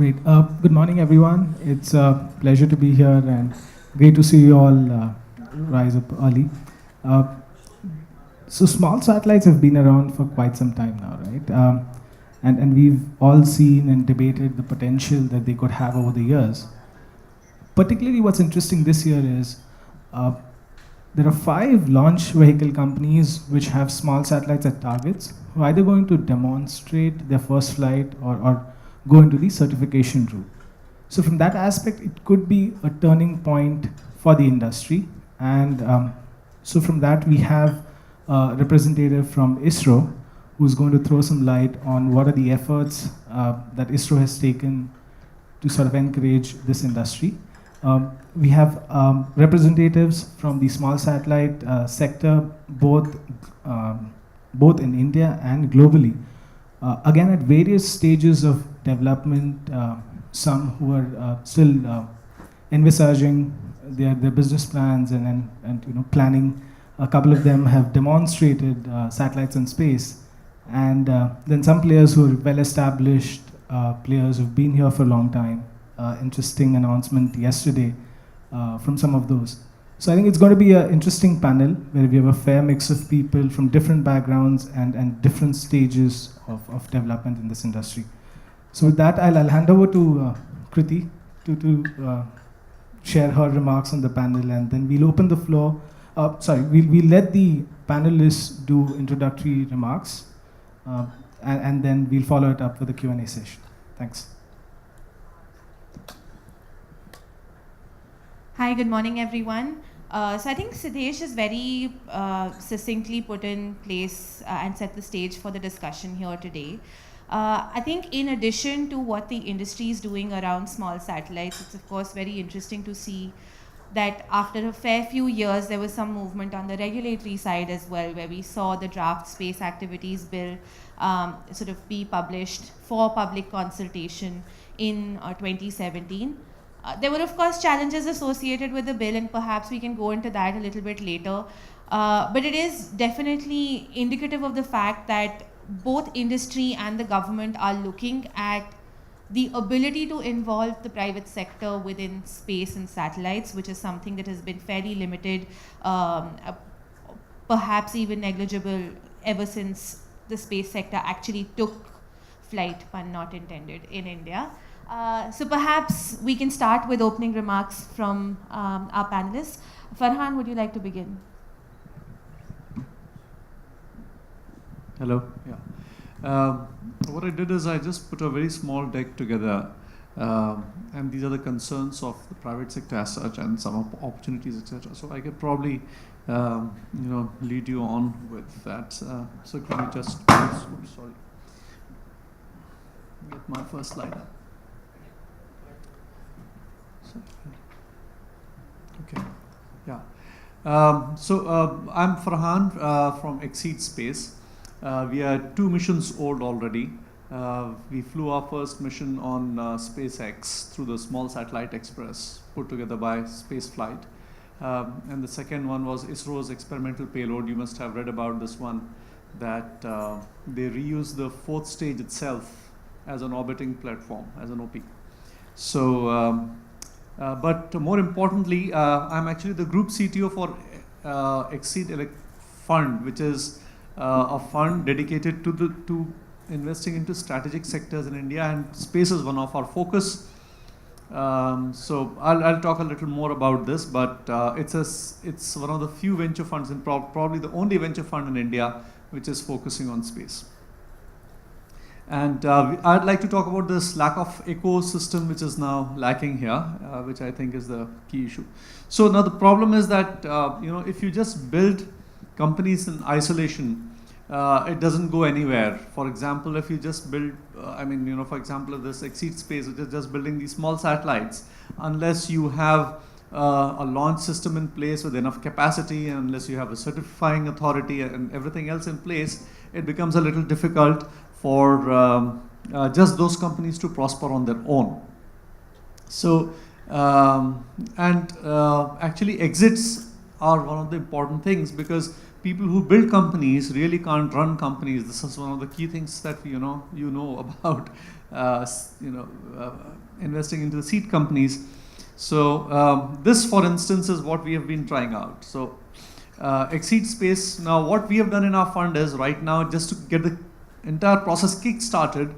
Great. Good morning, everyone. It's a pleasure to be here and great to see you all rise up early. Uh, so small satellites have been around for quite some time now, right? And we've all seen and debated the potential that they could have over the years. Particularly what's interesting this year is uh, there are 5 launch vehicle companies which have small satellites at targets who are either going to demonstrate their first flight or go into the certification route. So from that aspect, it could be a turning point for the industry. And so from that, we have a representative from ISRO who's going to throw some light on what are the efforts that ISRO has taken to sort of encourage this industry. We have representatives from the small satellite sector, both in India and globally. Again, at various stages of development, some who are still envisaging their business plans and planning. A couple of them have demonstrated satellites in space, and then some players who are well-established players who've been here for a long time. Interesting announcement yesterday from some of those. So I think it's going to be an interesting panel where we have a fair mix of people from different backgrounds and different stages of development in this industry. So with that, I'll hand over to Kriti to share her remarks on the panel, and then we'll open the floor. We'll let the panelists do introductory remarks, and then we'll follow it up with a Q&A session. Thanks. Hi, good morning, everyone. So I think Siddesh has very succinctly put in place and set the stage for the discussion here today. I think in addition to what the industry is doing around small satellites, it's of course very interesting to see that after a fair few years, there was some movement on the regulatory side as well, where we saw the draft Space Activities Bill sort of be published for public consultation in 2017. There were, of course, challenges associated with the bill, and perhaps we can go into that a little bit later. But it is definitely indicative of the fact that both industry and the government are looking at the ability to involve the private sector within space and satellites, which is something that has been fairly limited, perhaps even negligible, ever since the space sector actually took flight, pun not intended, in India. So perhaps we can start with opening remarks from our panelists. Farhan, would you like to begin? Hello. Yeah. What I did is I just put a very small deck together, and these are the concerns of the private sector as such, and some opportunities, etc. So I could probably, lead you on with that. So can you just, sorry, get my first slide up. Okay. Yeah. I'm Farhan from Exceed Space. We are 2 missions old already. We flew our first mission on SpaceX through the Small Satellite Express, put together by Spaceflight. And the second one was ISRO's experimental payload. You must have read about this one, that they reuse the 4th stage itself as an orbiting platform, as an OP. So, but more importantly, I'm actually the group CTO for Exceed Fund, which is a fund dedicated to investing into strategic sectors in India, and space is one of our focus. So I'll talk a little more about this, but it's one of the few venture funds, and probably the only venture fund in India which is focusing on space. And I'd like to talk about this lack of ecosystem which is now lacking here, which I think is the key issue. So now the problem is that if you just build companies in isolation, it doesn't go anywhere. For example, if you just build, for example, this Exceed Space, which is just building these small satellites, unless you have a launch system in place with enough capacity, and unless you have a certifying authority and everything else in place, it becomes a little difficult for just those companies to prosper on their own. So, actually exits are one of the important things, because people who build companies really can't run companies. This is one of the key things that you know about. investing into the seed companies. So this, for instance, is what we have been trying out. So Exceed Space, now what we have done in our fund is right now, just to get the entire process kick-started,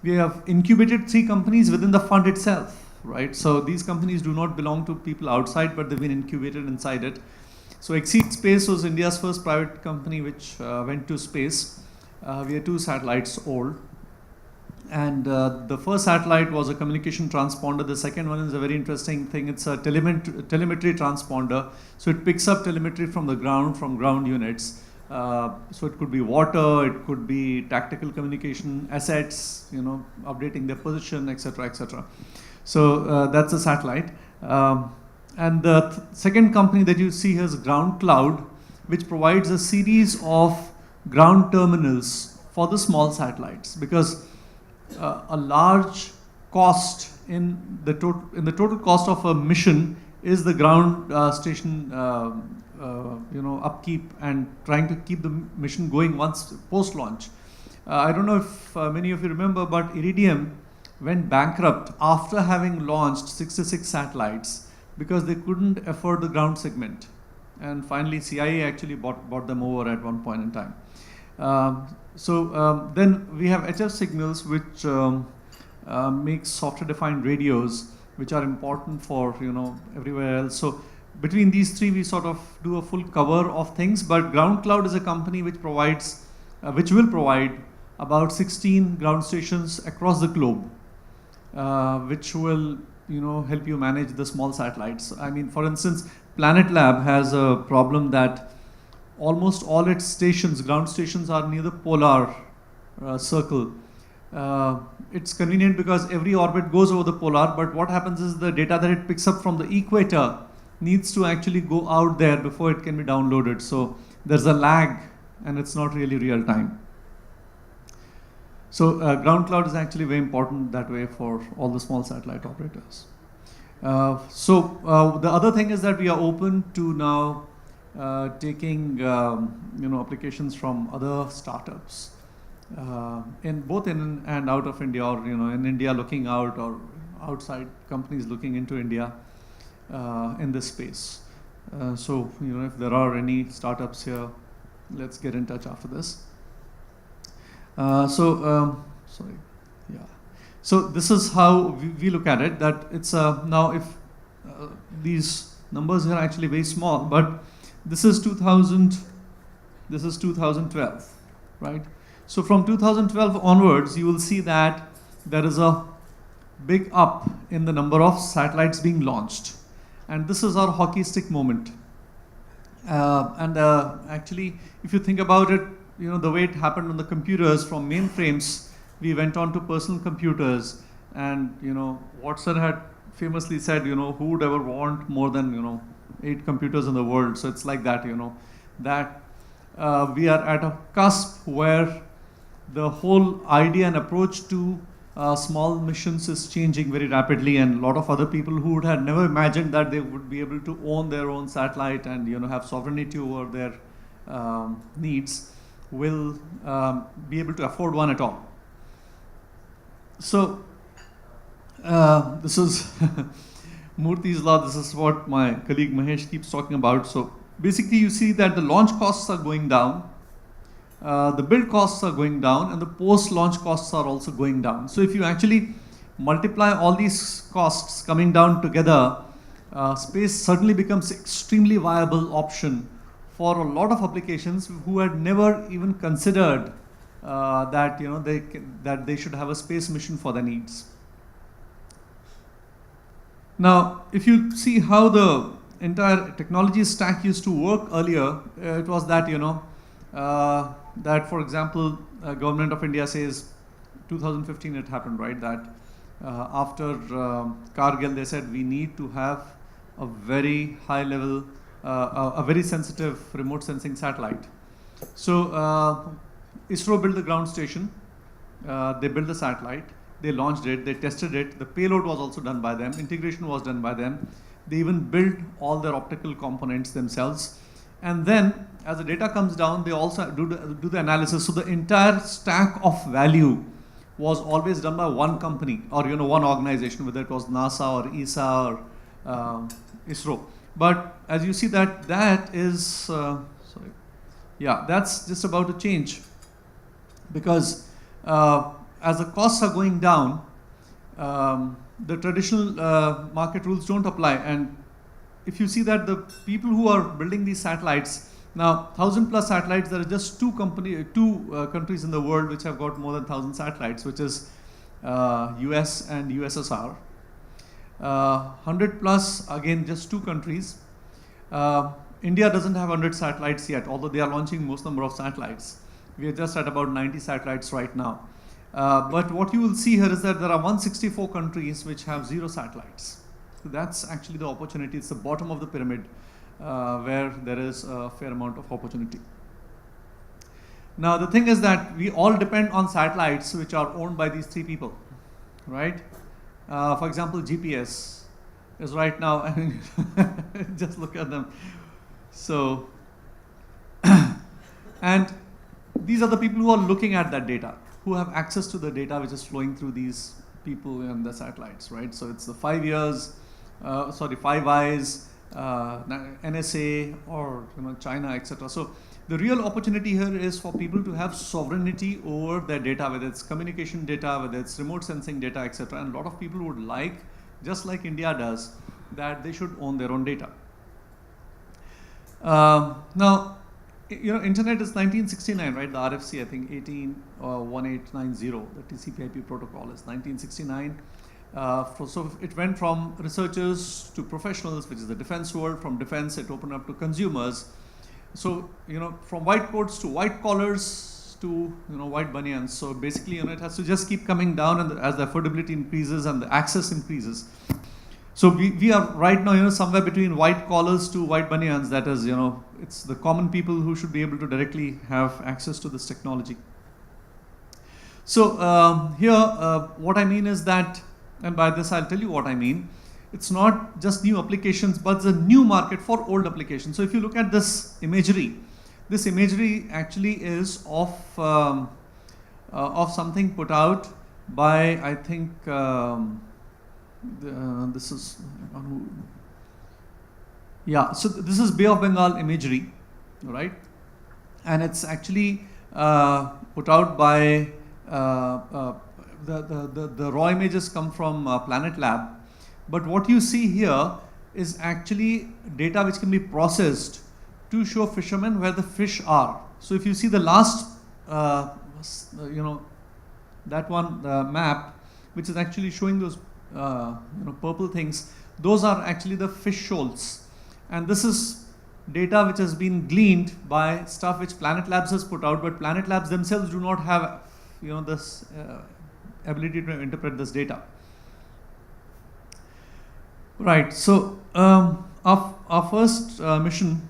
we have incubated 3 companies within the fund itself, right? So these companies do not belong to people outside, but they've been incubated inside it. So Exceed Space was India's first private company which went to space. We are 2 satellites old. And the first satellite was a communication transponder. The second one is a very interesting thing. It's a telemetry transponder. So it picks up telemetry from the ground, from ground units. So it could be water, it could be tactical communication, assets, updating their position, etc., etc. So that's a satellite. And the second company that you see here is Ground Cloud, which provides a series of ground terminals for the small satellites, because a large cost in the total cost of a mission is the ground station upkeep and trying to keep the mission going once post-launch. I don't know if many of you remember, but Iridium went bankrupt after having launched 66 satellites because they couldn't afford the ground segment. And finally, CIA actually bought them over at one point in time. Then we have HF signals, which makes software-defined radios, which are important for everywhere else. So between these 3, we sort of do a full cover of things. But Ground Cloud is a company which provides, which will provide about 16 ground stations across the globe, which will help you manage the small satellites. I mean, for instance, Planet Lab has a problem that almost all its stations, ground stations, are near the polar circle. It's convenient because every orbit goes over the polar, but what happens is the data that it picks up from the equator needs to actually go out there before it can be downloaded. So there's a lag, and it's not really real time. So Ground Cloud is actually very important that way for all the small satellite operators. The other thing is that we are open to now taking applications from other startups in both in and out of India, or in India looking out, or outside companies looking into India in this space. If there are any startups here, let's get in touch after this. So this is how we look at it. That it's now, if these numbers here are actually very small, but this is 2000. This is 2012, right? So from 2012 onwards, you will see that there is a big up in the number of satellites being launched, and this is our hockey stick moment. Actually, if you think about it, the way it happened on the computers, from mainframes, we went on to personal computers, and Watson had famously said, who would ever want more than 8 computers in the world? So it's like that, that we are at a cusp where the whole idea and approach to small missions is changing very rapidly, and a lot of other people who had never imagined that they would be able to own their own satellite and have sovereignty over their needs will be able to afford one at all. So this is Murthy's law. This is what my colleague Mahesh keeps talking about. So basically, you see that the launch costs are going down, the build costs are going down, and the post-launch costs are also going down. So if you actually multiply all these costs coming down together, space certainly becomes extremely viable option for a lot of applications who had never even considered that they should have a space mission for their needs. Now, if you see how the entire technology stack used to work earlier, it was that that, for example, Government of India says 2015 it happened, right? That after Kargil, they said we need to have a very high level, a very sensitive remote sensing satellite. So ISRO built the ground station, they built the satellite, they launched it, they tested it, the payload was also done by them, integration was done by them, they even built all their optical components themselves. And then, as the data comes down, they also do the analysis. So the entire stack of value was always done by one company or one organization, whether it was NASA or ESA or ISRO. But as you see that is that's just about to change, because as the costs are going down, the traditional market rules don't apply. And if you see that the people who are building these satellites, now 1,000+ satellites, there are just two countries in the world which have got more than 1,000 satellites, which is US and USSR. 100+, again, just two countries. India doesn't have 100 satellites yet, although they are launching most number of satellites. We are just at about 90 satellites right now. But what you will see here is that there are 164 countries which have 0 satellites. So that's actually the opportunity. It's the bottom of the pyramid where there is a fair amount of opportunity. Now the thing is that we all depend on satellites which are owned by these 3 people, right? For example, GPS is right now, I mean, just look at them. So, and these are the people who are looking at that data, who have access to the data which is flowing through these people and the satellites, right? So it's the 5 Eyes, NSA, or China, etc. So the real opportunity here is for people to have sovereignty over their data, whether it's communication data, whether it's remote sensing data, etc. And a lot of people would like, just like India does, that they should own their own data. Now, internet is 1969, right? The RFC, I think 181890, the TCP/IP protocol is 1969. So it went from researchers to professionals, which is the defense world. From defense, it opened up to consumers. So, from white coats to white collars to, white bunions. So basically, it has to just keep coming down, and as the affordability increases and the access increases. So we are right now, somewhere between white collars to white bunions. That is, it's the common people who should be able to directly have access to this technology. So here, what I mean is that, and by this I'll tell you what I mean. It's not just new applications, but it's a new market for old applications. So if you look at this imagery actually is of something put out by, I think, this is, so this is Bay of Bengal imagery, right? And it's actually put out by, the raw images come from Planet Lab. But what you see here is actually data which can be processed to show fishermen where the fish are. So if you see the last, that one, the map, which is actually showing those purple things, those are actually the fish shoals. And this is data which has been gleaned by stuff which Planet Labs has put out, but Planet Labs themselves do not have this ability to interpret this data. Right, so our first mission,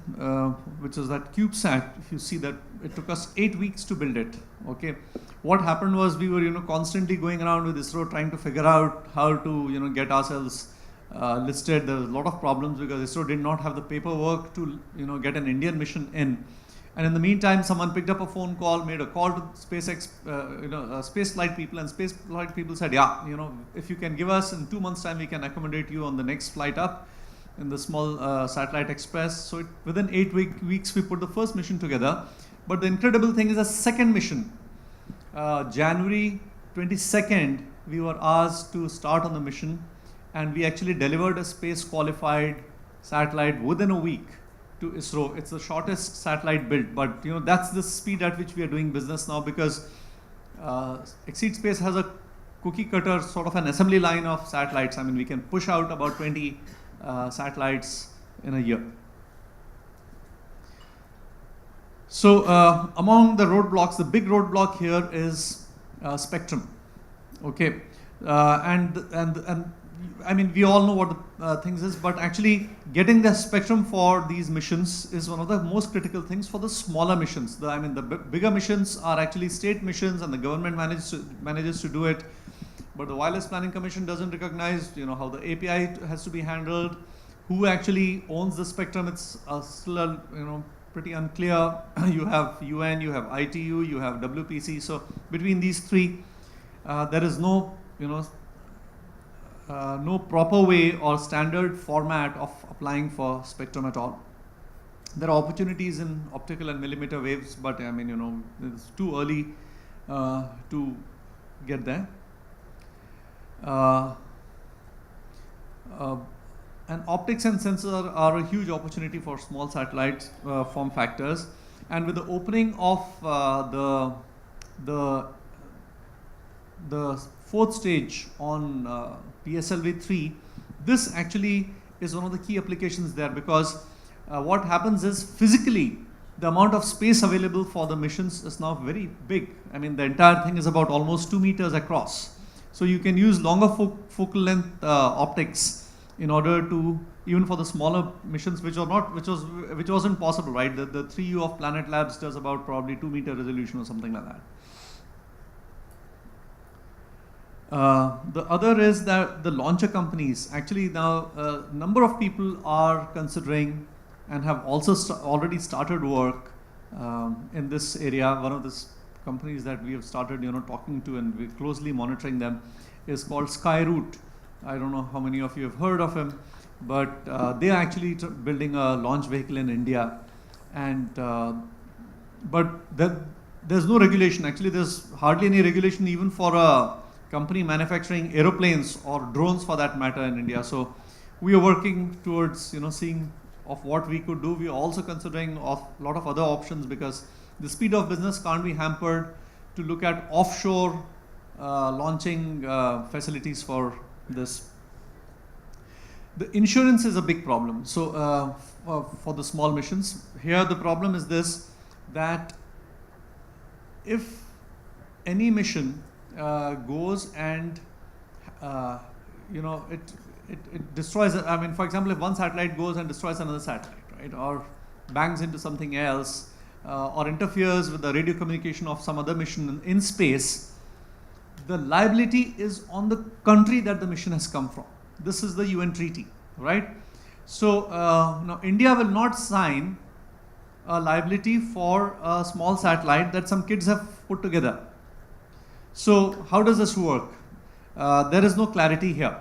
which is that CubeSat, if you see that it took us 8 weeks to build it, okay. What happened was we were constantly going around with ISRO trying to figure out how to get ourselves listed. There was a lot of problems because ISRO did not have the paperwork to get an Indian mission in. And in the meantime, someone picked up a phone call, made a call to SpaceX, space flight people, and space flight people said, if you can give us in 2 months' time, we can accommodate you on the next flight up in the small satellite express. So within 8 weeks, we put the first mission together. But the incredible thing is the second mission. January 22nd, we were asked to start on the mission, and we actually delivered a space qualified satellite within a week to ISRO. It's the shortest satellite built, but that's the speed at which we are doing business now, because Exceed Space has a cookie cutter sort of an assembly line of satellites. I mean, we can push out about 20 satellites in a year. So among the roadblocks, the big roadblock here is spectrum. Okay, and I mean, we all know what the things is, but actually getting the spectrum for these missions is one of the most critical things for the smaller missions. The bigger missions are actually state missions, and the government manages to do it. But the Wireless Planning Commission doesn't recognize, how the API has to be handled, who actually owns the spectrum. It's still, pretty unclear. You have UN, you have ITU, you have WPC. So between these three, there is no, no proper way or standard format of applying for spectrum at all. There are opportunities in optical and millimeter waves, but I mean, it's too early to get there. And optics and sensors are a huge opportunity for small satellite form factors. And with the opening of the fourth stage on PSLV3, this actually is one of the key applications there, because what happens is physically the amount of space available for the missions is now very big. I mean, the entire thing is about almost 2 meters across. So you can use longer focal length optics in order to, even for the smaller missions, which wasn't possible, right? The 3U of Planet Labs does about probably 2 meter resolution or something like that. The other is that the launcher companies, actually now a number of people are considering and have also already started work in this area. One of the companies that we have started talking to and we're closely monitoring them is called Skyroot. I don't know how many of you have heard of him, but they are actually building a launch vehicle in India. And but there's no regulation. Actually, there's hardly any regulation even for a company manufacturing aeroplanes or drones for that matter in India. So we are working towards seeing of what we could do. We are also considering of a lot of other options, because the speed of business can't be hampered, to look at offshore launching facilities for this. The insurance is a big problem. So for the small missions, here the problem is this, that if any mission goes and it destroys, I mean, for example, if one satellite goes and destroys another satellite, right, or bangs into something else, or interferes with the radio communication of some other mission in space, the liability is on the country that the mission has come from. This is the UN treaty, right? So now India will not sign a liability for a small satellite that some kids have put together. So how does this work? There is no clarity here.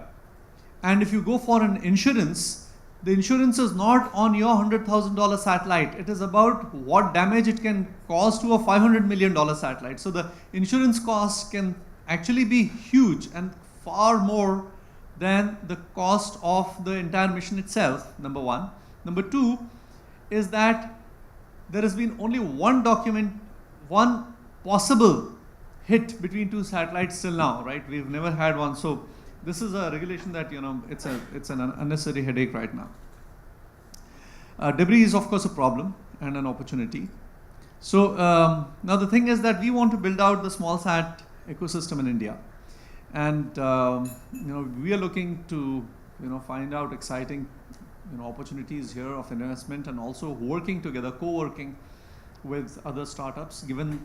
And if you go for an insurance, the insurance is not on your $100,000 satellite. It is about what damage it can cause to a $500 million satellite. So the insurance cost can actually be huge and far more than the cost of the entire mission itself, number one. Number two is that there has been only one possible hit between two satellites till now, right? We've never had one. So this is a regulation that, it's an unnecessary headache right now. Debris is of course a problem and an opportunity. So now the thing is that we want to build out the small sat ecosystem in India. And we are looking to find out exciting opportunities here of investment, and also working together, co-working with other startups, given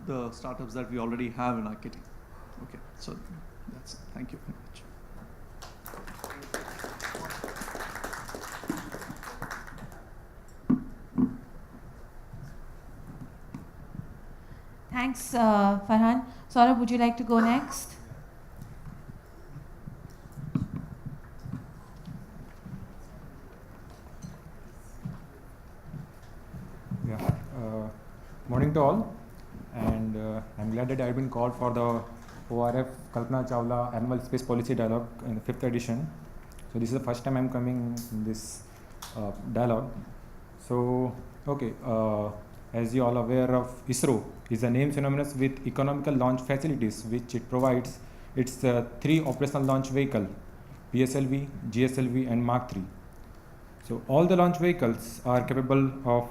the startups that we already have in our kitty. Okay, so that's it. Thank you very much. Thanks, Farhan. Saurabh, would you like to go next? Yeah. Morning to all, and I'm glad that I've been called for the ORF Kalpana Chawla Annual Space Policy Dialogue in the 5th edition. So this is the first time I'm coming in this dialogue. So, okay, as you all aware of, ISRO is a name synonymous with economical launch facilities, which it provides. It's 3 operational launch vehicle, PSLV, GSLV and Mark 3. So all the launch vehicles are capable of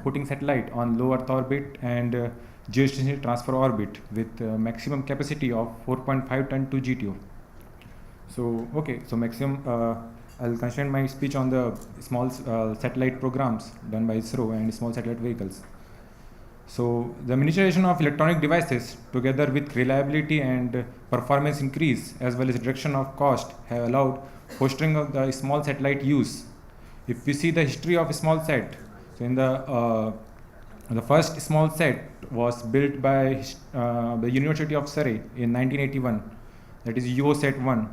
putting satellite on low Earth orbit and geostationary transfer orbit with maximum capacity of 4.5 ton to GTO. So okay, so maximum, I'll concentrate my speech on the small satellite programs done by ISRO and small satellite vehicles. So the miniaturization of electronic devices together with reliability and performance increase as well as reduction of cost have allowed fostering of the small satellite use. If we see the history of small sat, so in the first small sat was built by the University of Surrey in 1981, that is UOSat-1.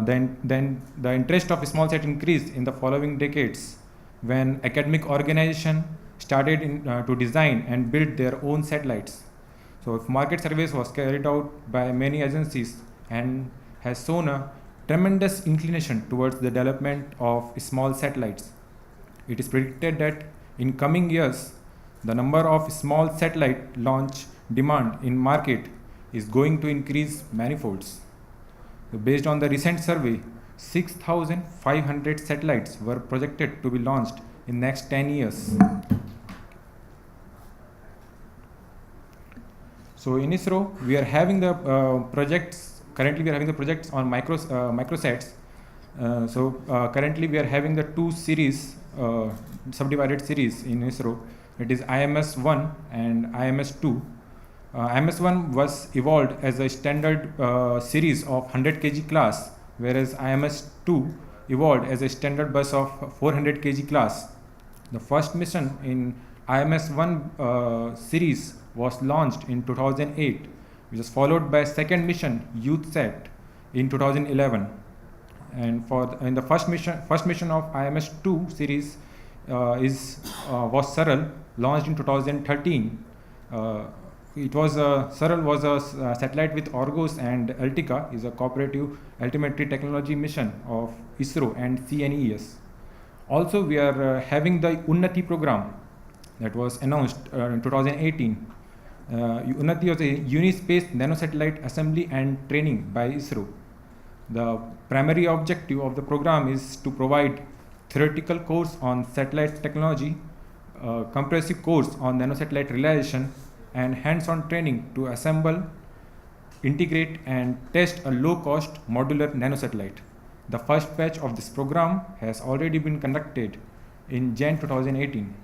Then the interest of small sat increased in the following decades when academic organizations started to design and build their own satellites. So market surveys was carried out by many agencies and has shown a tremendous inclination towards the development of small satellites. It is predicted that in coming years, the number of small satellite launch demand in market is going to increase manifolds. So based on the recent survey, 6,500 satellites were projected to be launched in next 10 years. So in ISRO, we are having the projects. Currently, we are having the projects on microsats. Currently, we are having the two series, subdivided series in ISRO. It is IMS-1 and IMS-2. IMS-1 was evolved as a standard series of 100 kg class, whereas IMS-2 evolved as a standard bus of 400 kg class. The first mission in IMS-1 series was launched in 2008, which was followed by second mission YouthSat in 2011. And in the first mission of IMS-2 series was Saral, launched in 2013. Saral was a satellite with Argos and Altica, is a cooperative altimetry technology mission of ISRO and CNES. Also, we are having the Unnati program that was announced in 2018. Unnati was a Unispace nano-satellite assembly and training by ISRO. The primary objective of the program is to provide theoretical course on satellite technology, comprehensive course on nano-satellite realization, and hands-on training to assemble, integrate, and test a low-cost modular nano-satellite. The first batch of this program has already been conducted in Jan 2018.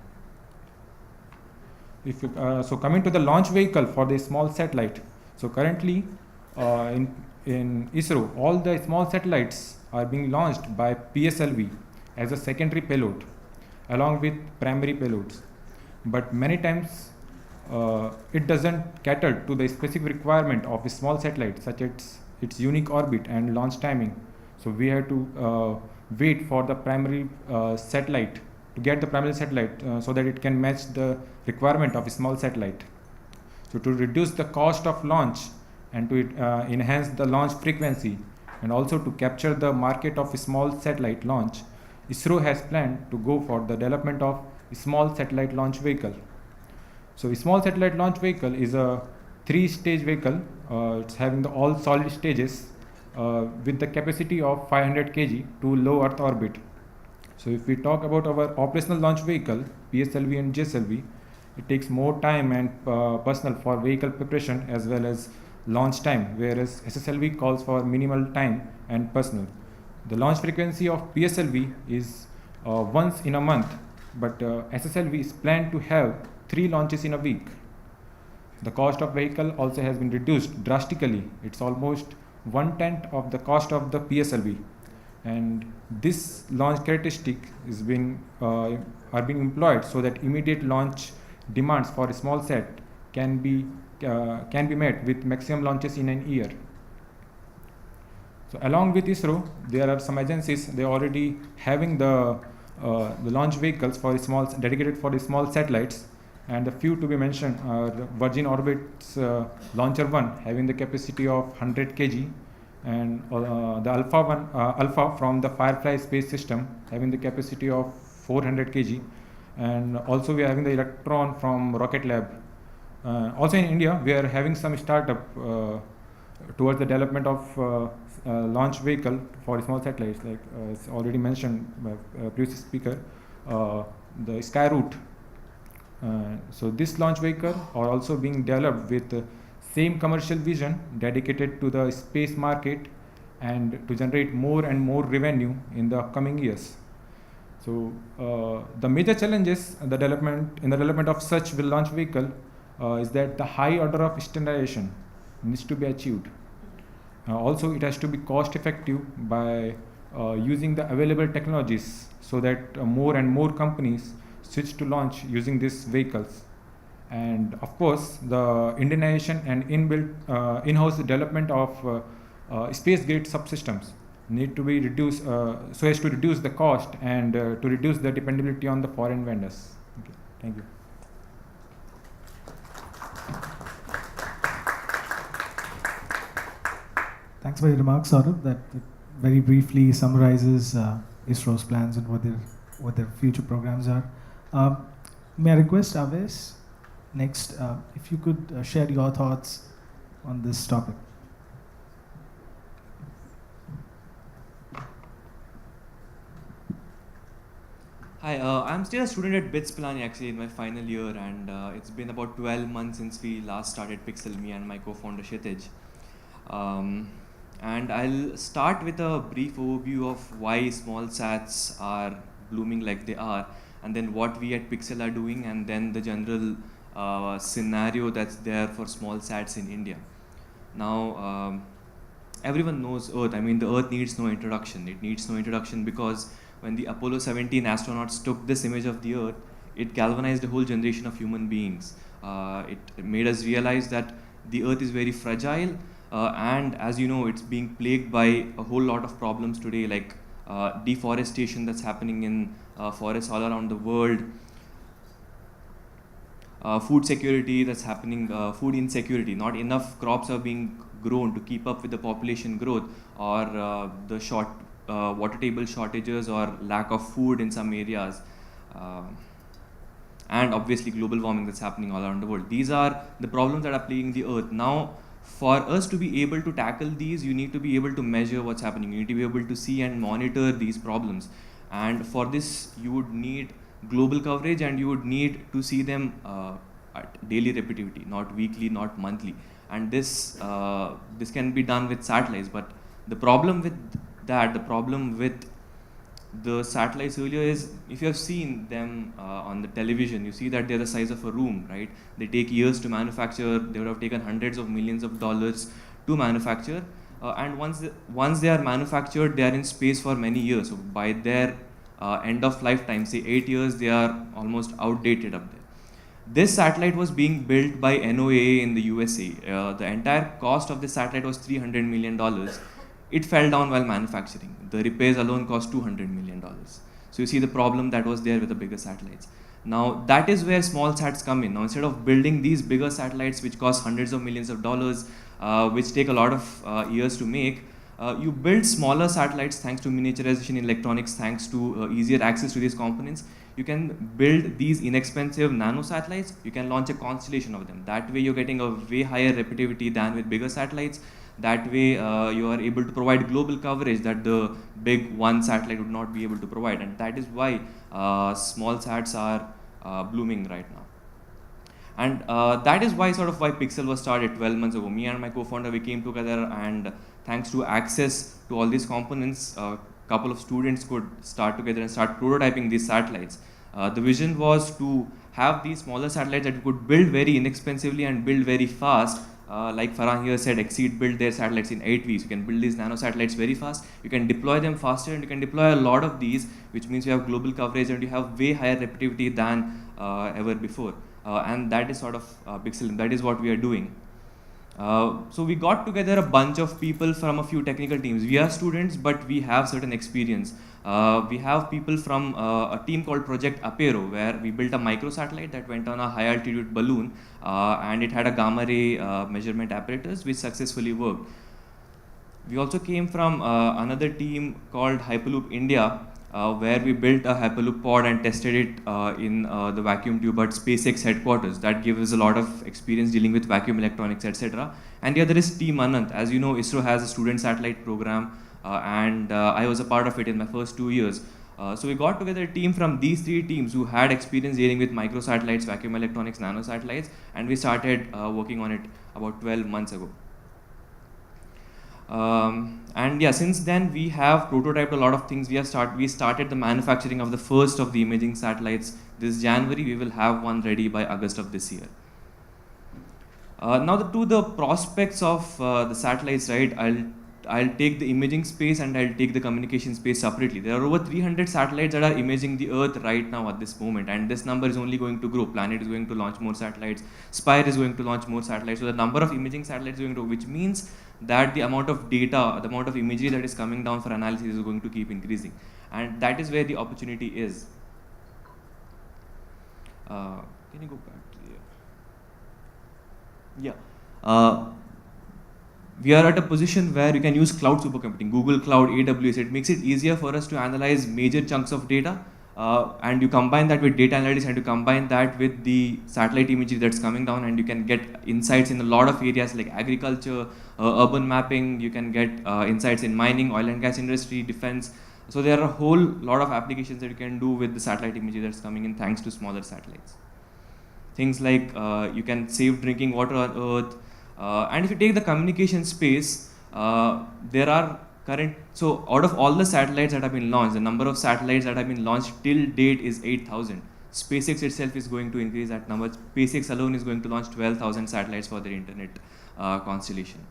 So coming to the launch vehicle for the small satellite. So currently in ISRO, all the small satellites are being launched by PSLV as a secondary payload along with primary payloads. But many times it doesn't cater to the specific requirement of a small satellite, such as its unique orbit and launch timing. So we have to wait for the primary satellite to get the primary satellite so that it can match the requirement of a small satellite. So to reduce the cost of launch and to enhance the launch frequency and also to capture the market of a small satellite launch, ISRO has planned to go for the development of a small satellite launch vehicle. So a small satellite launch vehicle is a 3-stage vehicle. It's having all solid stages with the capacity of 500 kg to low Earth orbit. So if we talk about our operational launch vehicle, PSLV and GSLV, it takes more time and personnel for vehicle preparation as well as launch time, whereas SSLV calls for minimal time and personnel. The launch frequency of PSLV is once in a month, but SSLV is planned to have 3 launches in a week. The cost of vehicle also has been reduced drastically. It's almost 1/10 of the cost of the PSLV. And this launch characteristic are being employed so that immediate launch demands for a small set can be met with maximum launches in an year. So along with ISRO, there are some agencies, they are already having the launch vehicles for dedicated for the small satellites, and the few to be mentioned are Virgin Orbit's Launcher 1 having the capacity of 100 kg, and the Alpha from the Firefly space system having the capacity of 400 kg, and also we are having the Electron from Rocket Lab. Also in India, we are having some startup towards the development of launch vehicle for small satellites, like it's already mentioned by previous speaker, the Skyroot. So this launch vehicle are also being developed with same commercial vision dedicated to the space market and to generate more and more revenue in the upcoming years. So the major challenges in the development of such launch vehicle is that the high order of standardization needs to be achieved. Also, it has to be cost effective by using the available technologies so that more and more companies switch to launch using these vehicles. And of course, the Indianization and in-house development of space-grade subsystems need to be reduced so as to reduce the cost and to reduce the dependability on the foreign vendors. Okay, thank you. Thanks for your remarks, Saurabh. That very briefly summarizes ISRO's plans and what their future programs are. May I request Aves next, if you could share your thoughts on this topic. Hi, I'm still a student at BITS Pilani actually in my final year, and it's been about 12 months since we last started Pixel, me and my co-founder Kshitij. And I'll start with a brief overview of why small sats are blooming like they are, and then what we at Pixel are doing, and then the general scenario that's there for small sats in India. Now, everyone knows Earth. I mean, the Earth needs no introduction. It needs no introduction because when the Apollo 17 astronauts took this image of the Earth, it galvanized a whole generation of human beings. It made us realize that the Earth is very fragile, and as you know, it's being plagued by a whole lot of problems today, like deforestation that's happening in forests all around the world, food security that's happening, food insecurity, not enough crops are being grown to keep up with the population growth, or the water table shortages or lack of food in some areas, and obviously global warming that's happening all around the world. These are the problems that are plaguing the Earth. Now, for us to be able to tackle these, you need to be able to measure what's happening. You need to be able to see and monitor these problems. And for this, you would need global coverage, and you would need to see them at daily repetitivity, not weekly, not monthly. And this can be done with satellites. But the problem with the satellites earlier is, if you have seen them on the television, you see that they're the size of a room, right? They take years to manufacture. They would have taken hundreds of millions of dollars to manufacture. And once they are manufactured, they are in space for many years. So by their end of lifetime, say 8 years, they are almost outdated up there. This satellite was being built by NOAA in the USA. The entire cost of this satellite was $300 million. It fell down while manufacturing. The repairs alone cost $200 million. So you see the problem that was there with the bigger satellites. Now that is where small sats come in. Now instead of building these bigger satellites which cost hundreds of millions of dollars, which take a lot of years to make, you build smaller satellites thanks to miniaturization in electronics, thanks to easier access to these components. You can build these inexpensive nano-satellites. You can launch a constellation of them. That way you're getting a way higher repetitivity than with bigger satellites. That way you are able to provide global coverage that the big one satellite would not be able to provide. And that is why small sats are blooming right now. And that is why why Pixel was started 12 months ago. Me and my co-founder, we came together, and thanks to access to all these components, a couple of students could start together and start prototyping these satellites. The vision was to have these smaller satellites that we could build very inexpensively and build very fast. Like Farhan here said, Exceed built their satellites in 8 weeks. You can build these nano-satellites very fast. You can deploy them faster, and you can deploy a lot of these, which means you have global coverage and you have way higher repetitivity than ever before. And that is Pixel, that is what we are doing. So we got together a bunch of people from a few technical teams. We are students, but we have certain experience. We have people from a team called Project Apero, where we built a microsatellite that went on a high altitude balloon, and it had a gamma ray measurement apparatus which successfully worked. We also came from another team called Hyperloop India, where we built a Hyperloop pod and tested it in the vacuum tube at SpaceX headquarters. That gave us a lot of experience dealing with vacuum electronics, etc. And the other is Team Anant. As you know, ISRO has a student satellite program, and I was a part of it in my first 2 years. So we got together a team from these 3 teams who had experience dealing with microsatellites, vacuum electronics, nanosatellites, and we started working on it about 12 months ago. And yeah, since then we have prototyped a lot of things. We started the manufacturing of the first of the imaging satellites this January. We will have one ready by August of this year. Now to the prospects of the satellites, right? I'll I'll take the imaging space and I'll take the communication space separately. There are over 300 satellites that are imaging the Earth right now at this moment, and this number is only going to grow. Planet is going to launch more satellites. Spire is going to launch more satellites. So the number of imaging satellites is going to grow, which means that the amount of data, the amount of imagery that is coming down for analysis is going to keep increasing. And that is where the opportunity is. Can you go back to the... Yeah. We are at a position where you can use cloud supercomputing, Google Cloud, AWS. It makes it easier for us to analyze major chunks of data, and you combine that with data analytics, and you combine that with the satellite imagery that's coming down, and you can get insights in a lot of areas like agriculture, urban mapping. You can get insights in mining, oil and gas industry, defense. So there are a whole lot of applications that you can do with the satellite imagery that's coming in thanks to smaller satellites. Things like you can save drinking water on Earth. And if you take the communication space, there are so out of all the satellites that have been launched, the number of satellites that have been launched till date is 8,000. SpaceX itself is going to increase that number. SpaceX alone is going to launch 12,000 satellites for their internet constellation.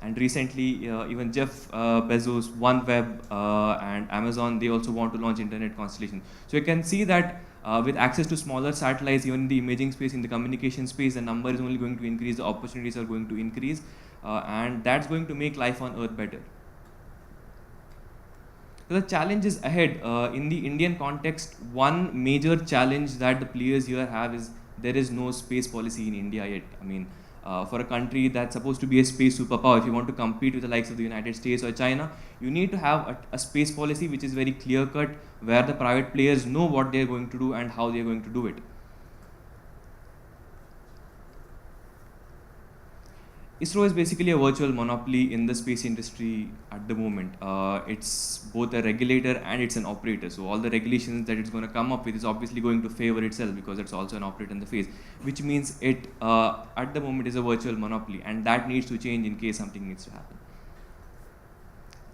And recently, even Jeff Bezos, OneWeb, and Amazon, they also want to launch internet constellation. So you can see that with access to smaller satellites, even in the imaging space, in the communication space, the number is only going to increase, the opportunities are going to increase, and that's going to make life on Earth better. So the challenges ahead, in the Indian context, one major challenge that the players here have is there is no space policy in India yet. I mean, for a country that's supposed to be a space superpower, if you want to compete with the likes of the United States or China, you need to have a space policy which is very clear-cut, where the private players know what they're going to do and how they're going to do it. ISRO is basically a virtual monopoly in the space industry at the moment. It's both a regulator and it's an operator. So all the regulations that it's going to come up with is obviously going to favor itself because it's also an operator in the phase, which means it at the moment is a virtual monopoly, and that needs to change in case something needs to happen.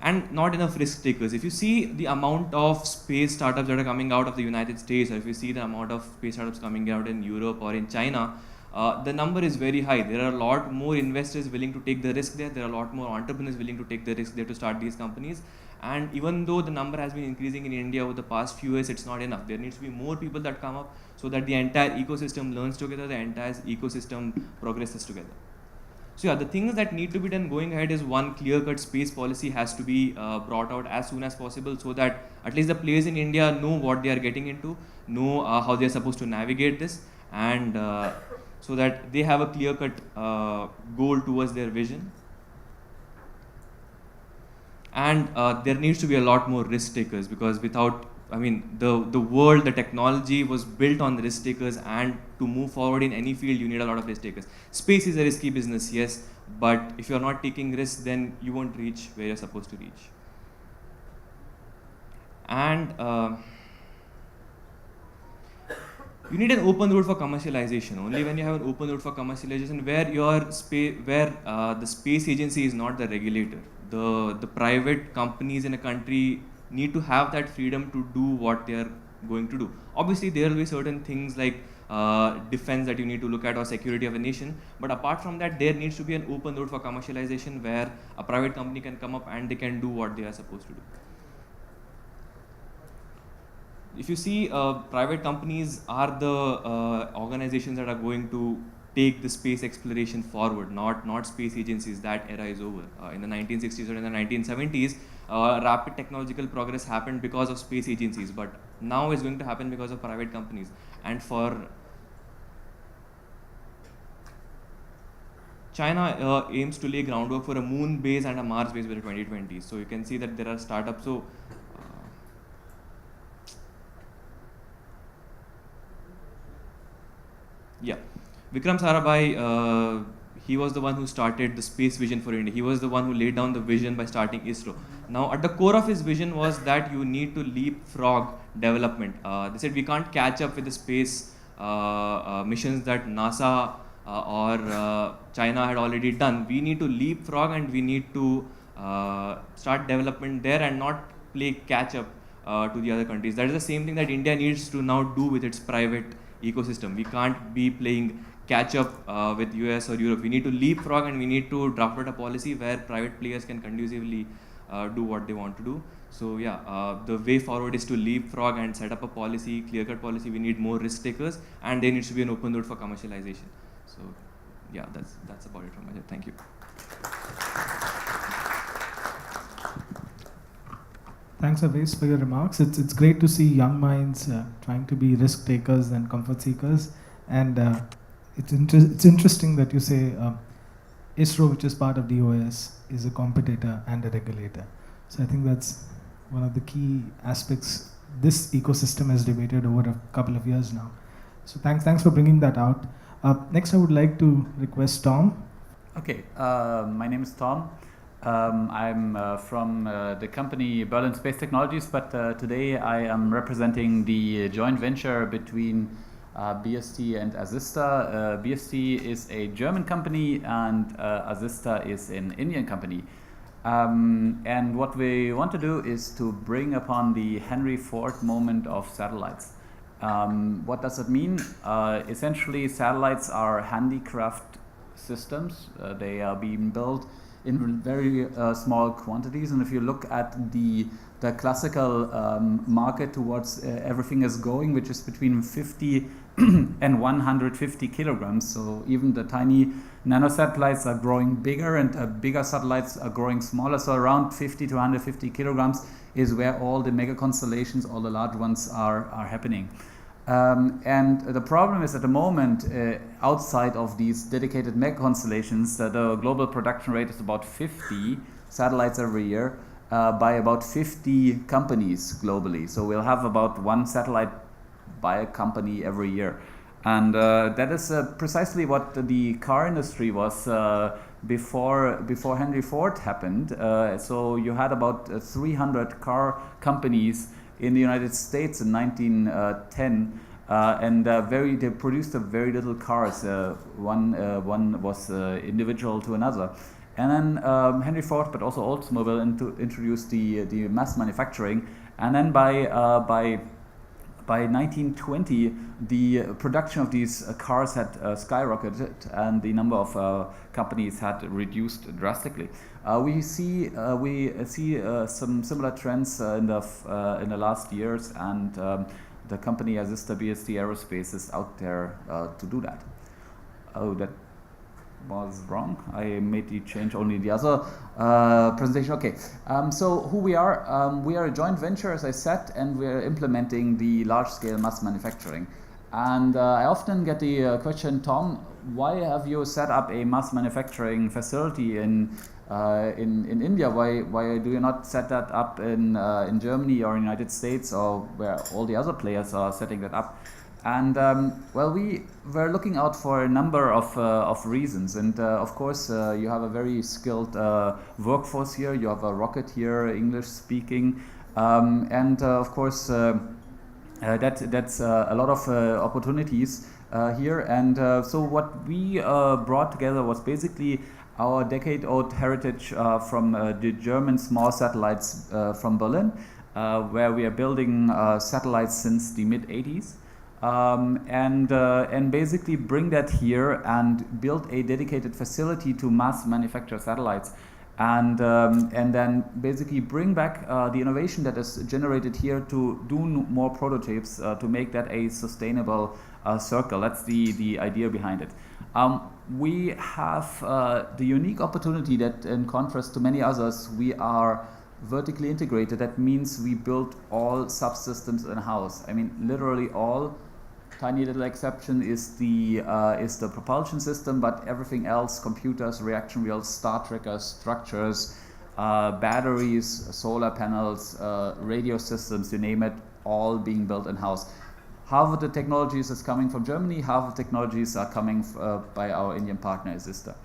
And not enough risk takers. If you see the amount of space startups that are coming out of the United States, or if you see the amount of space startups coming out in Europe or in China, the number is very high. There are a lot more investors willing to take the risk there. There are a lot more entrepreneurs willing to take the risk there to start these companies. And even though the number has been increasing in India over the past few years, it's not enough. There needs to be more people that come up so that the entire ecosystem learns together, the entire ecosystem progresses together. So yeah, the things that need to be done going ahead is, one, clear-cut space policy has to be brought out as soon as possible so that at least the players in India know what they are getting into, know how they are supposed to navigate this, and so that they have a clear-cut goal towards their vision. And there needs to be a lot more risk takers, because without, I mean, the world, the technology was built on risk takers, and to move forward in any field, you need a lot of risk takers. Space is a risky business, yes, but if you're not taking risks, then you won't reach where you're supposed to reach. And you need an open road for commercialization. Only when you have an open road for commercialization, where the space agency is not the regulator. The private companies in a country need to have that freedom to do what they are going to do. Obviously, there will be certain things like defense that you need to look at, or security of a nation. But apart from that, there needs to be an open road for commercialization where a private company can come up and they can do what they are supposed to do. If you see, private companies are the organizations that are going to take the space exploration forward, not space agencies. That era is over. In the 1960s or in the 1970s, rapid technological progress happened because of space agencies, but now it's going to happen because of private companies. And for China aims to lay groundwork for a moon base and a Mars base by the 2020s. So you can see that there are startups. So yeah, Vikram Sarabhai, he was the one who started the space vision for India. He was the one who laid down the vision by starting ISRO. Now, at the core of his vision was that you need to leapfrog development. They said we can't catch up with the space missions that NASA or China had already done. We need to leapfrog, and we need to start development there and not play catch up to the other countries. That is the same thing that India needs to now do with its private ecosystem. We can't be playing catch up with US or Europe. We need to leapfrog, and we need to draft out a policy where private players can conducively do what they want to do. So yeah, the way forward is to leapfrog and set up a policy, clear-cut policy. We need more risk takers, and there needs to be an open road for commercialization. So yeah, that's about it from my side. Thank you. Thanks, Aves, for your remarks. It's great to see young minds trying to be risk takers and comfort seekers. And it's interesting that you say ISRO, which is part of DOS, is a competitor and a regulator. So I think that's one of the key aspects this ecosystem has debated over a couple of years now. So thanks for bringing that out. Next, I would like to request Tom. Okay, my name is Tom. I'm from the company Berlin Space Technologies, but today I am representing the joint venture between BST and Asista. BST is a German company and Asista is an Indian company. And what we want to do is to bring upon the Henry Ford moment of satellites. What does it mean? Essentially, satellites are handicraft systems. They are being built in very small quantities, and if you look at the classical market towards everything is going, which is between 50 and 150 kilograms, so even the tiny nano-satellites are growing bigger, and bigger satellites are growing smaller, so around 50 to 150 kilograms is where all the mega constellations, all the large ones are happening. And the problem is at the moment, outside of these dedicated mega constellations, the global production rate is about 50 satellites every year by about 50 companies globally. So we'll have about one satellite by a company every year. And that is precisely what the car industry was before Henry Ford happened. So you had about 300 car companies in the United States in 1910, and they produced very little cars. One was individual to another, and then Henry Ford, but also Oldsmobile, introduced the mass manufacturing, and then by 1920, the production of these cars had skyrocketed, and the number of companies had reduced drastically. We see some similar trends in the last years, and the company Asista BST Aerospace is out there to do that. Oh, that was wrong. I made the change only in the other presentation. Okay, so who we are a joint venture, as I said, and we are implementing the large-scale mass manufacturing. And I often get the question, Tom, why have you set up a mass manufacturing facility in India? Why do you not set that up in Germany or United States, or where all the other players are setting that up? And well, we were looking out for a number of reasons, and of course you have a very skilled workforce here. You have a rocket here, English speaking, and of course that's a lot of opportunities here. And so what we brought together was basically our decade-old heritage from the German small satellites from Berlin, where we are building satellites since the mid-80s. And basically bring that here and build a dedicated facility to mass manufacture satellites, and then basically bring back the innovation that is generated here to do more prototypes to make that a sustainable circle. That's the idea behind it. We have the unique opportunity that, in contrast to many others, we are vertically integrated. That means we build all subsystems in-house. I mean, literally all. Tiny little exception is the propulsion system, but everything else, computers, reaction wheels, star trackers, structures, batteries, solar panels, radio systems, you name it, all being built in-house. Half of the technologies is coming from Germany, half of the technologies are coming by our Indian partner Asista.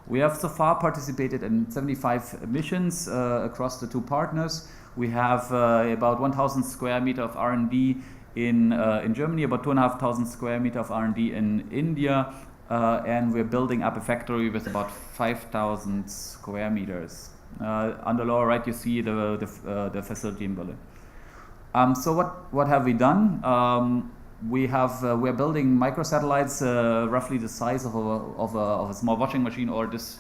We have so far participated in 75 missions across the two partners. We have about 1,000 square meter of R&D in Germany, about 2,500 square meter of R&D in India, and we're building up a factory with about 5,000 square meters. On the lower right, you see the facility in Berlin. So what have we done? we're building microsatellites roughly the size of a small washing machine, or this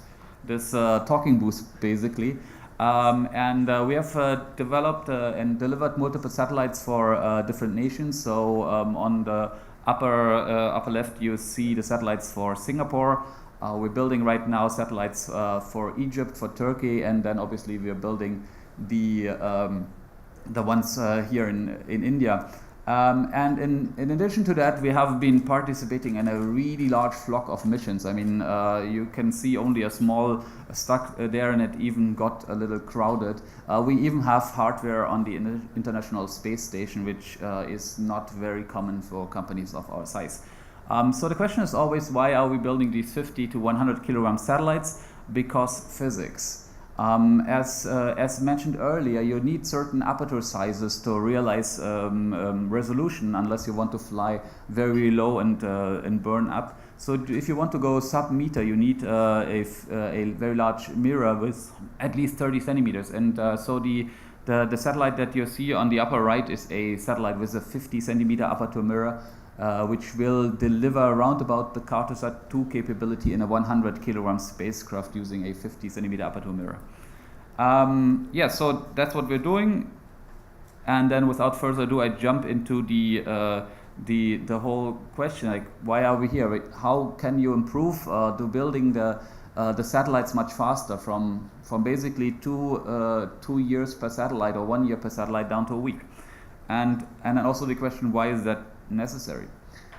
talking booth basically. And we have developed and delivered multiple satellites for different nations. So on the upper left, you see the satellites for Singapore. We're building right now satellites for Egypt, for Turkey, and then obviously we are building the ones here in India. And in addition to that, we have been participating in a really large flock of missions. I mean, you can see only a small stuck there, and it even got a little crowded. We even have hardware on the International Space Station, which is not very common for companies of our size. So the question is always, why are we building these 50 to 100 kilogram satellites? Because physics. As mentioned earlier, you need certain aperture sizes to realize resolution, unless you want to fly very low and burn up. So if you want to go sub-meter, you need a very large mirror with at least 30 centimeters. And so the satellite that you see on the upper right is a satellite with a 50 centimeter aperture mirror, which will deliver around about the Cartosat 2 capability in a 100 kilogram spacecraft using a 50 centimeter aperture mirror. Yeah, so that's what we're doing. And then without further ado, I jump into the whole question, like, why are we here? How can you improve the building the satellites much faster from basically 2 years per satellite or 1 year per satellite down to a week? And then also the question, why is that necessary?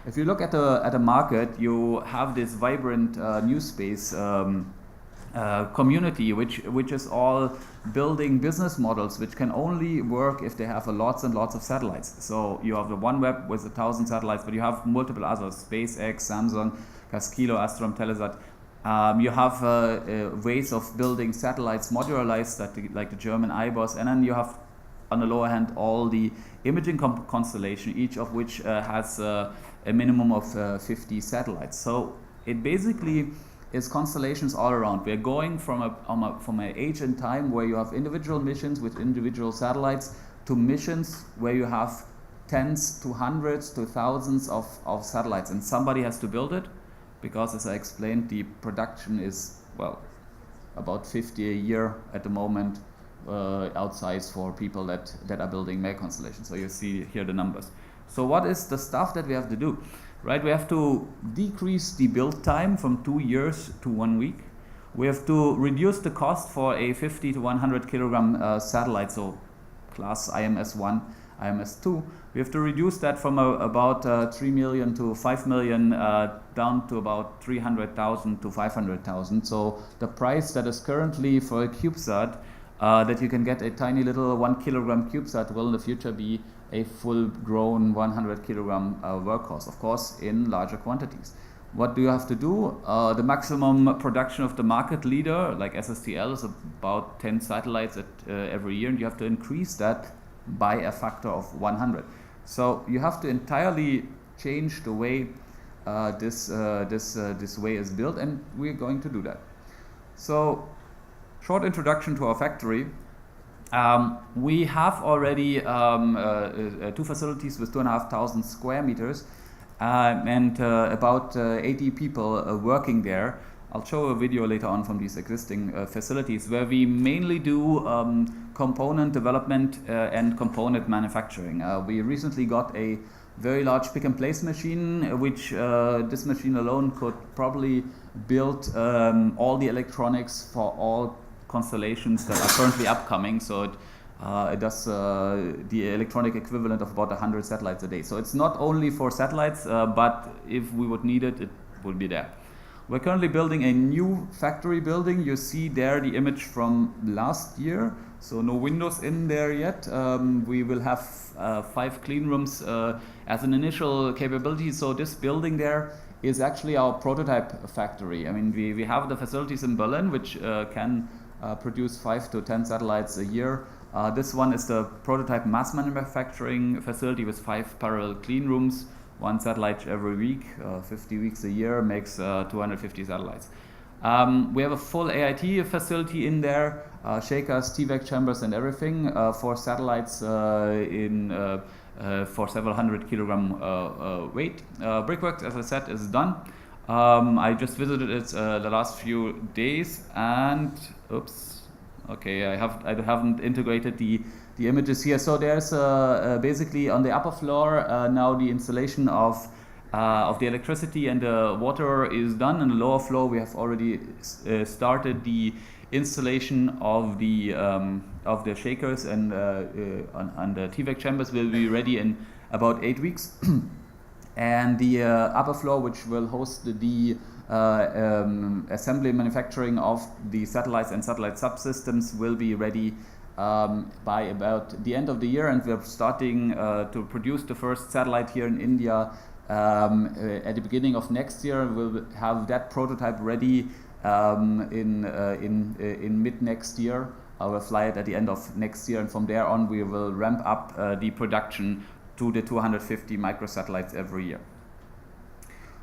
If you look at the market, you have this vibrant new space community, which is all building business models which can only work if they have lots and lots of satellites. So you have the OneWeb with 1,000 satellites, but you have multiple others: SpaceX, Samsung, Casquilo, Astrom, Telesat. You have ways of building satellites modularized, like the German IBOS, and then you have, on the lower hand, all the imaging constellation, each of which has a minimum of 50 satellites. So it basically is constellations all around. We're going from an age and time where you have individual missions with individual satellites to missions where you have tens to hundreds to thousands of satellites, and somebody has to build it, because, as I explained, the production is, well, about 50 a year at the moment, outsized for people that are building mega constellations. So you see here the numbers. So what is the stuff that we have to do? Right, we have to decrease the build time from 2 years to 1 week. We have to reduce the cost for a 50 to 100 kilogram satellite, so class IMS-1, IMS-2. We have to reduce that from about 3 million to 5 million down to about 300,000 to 500,000. So the price that is currently for a CubeSat, that you can get a tiny little 1 kilogram CubeSat, will in the future be a full-grown 100 kilogram workhorse, of course, in larger quantities. What do you have to do? The maximum production of the market leader, like SSTL, is about 10 satellites every year, and you have to increase that by a factor of 100. So you have to entirely change the way this way is built, and we're going to do that. So, short introduction to our factory. We have already 2 facilities with 2,500 square meters and about 80 people working there. I'll show a video later on from these existing facilities, where we mainly do component development and component manufacturing. We recently got a very large pick and place machine, which this machine alone could probably build all the electronics for all constellations that are currently upcoming. So it does the electronic equivalent of about 100 satellites a day. So it's not only for satellites, but if we would need it, it would be there. We're currently building a new factory building. You see there the image from last year. So no windows in there yet. We will have 5 clean rooms as an initial capability. So this building there is actually our prototype factory. I mean, we have the facilities in Berlin, which can produce 5 to 10 satellites a year. This one is the prototype mass manufacturing facility with 5 parallel clean rooms, 1 satellite every week, 50 weeks a year, makes 250 satellites. We have a full AIT facility in there, shakers, TVAC chambers and everything for satellites in for several hundred kilogram weight. Brickwork, as I said, is done. I just visited it the last few days, and oops, okay, I haven't integrated the images here. So there's basically on the upper floor now the installation of the electricity and the water is done. On the lower floor, we have already started the installation of the shakers, and the TVAC chambers will be ready in about 8 weeks. And the upper floor, which will host the assembly and manufacturing of the satellites and satellite subsystems, will be ready by about the end of the year, and we're starting to produce the first satellite here in India at the beginning of next year. We'll have that prototype ready in mid next year. I will fly it at the end of next year, and from there on we will ramp up the production to the 250 microsatellites every year.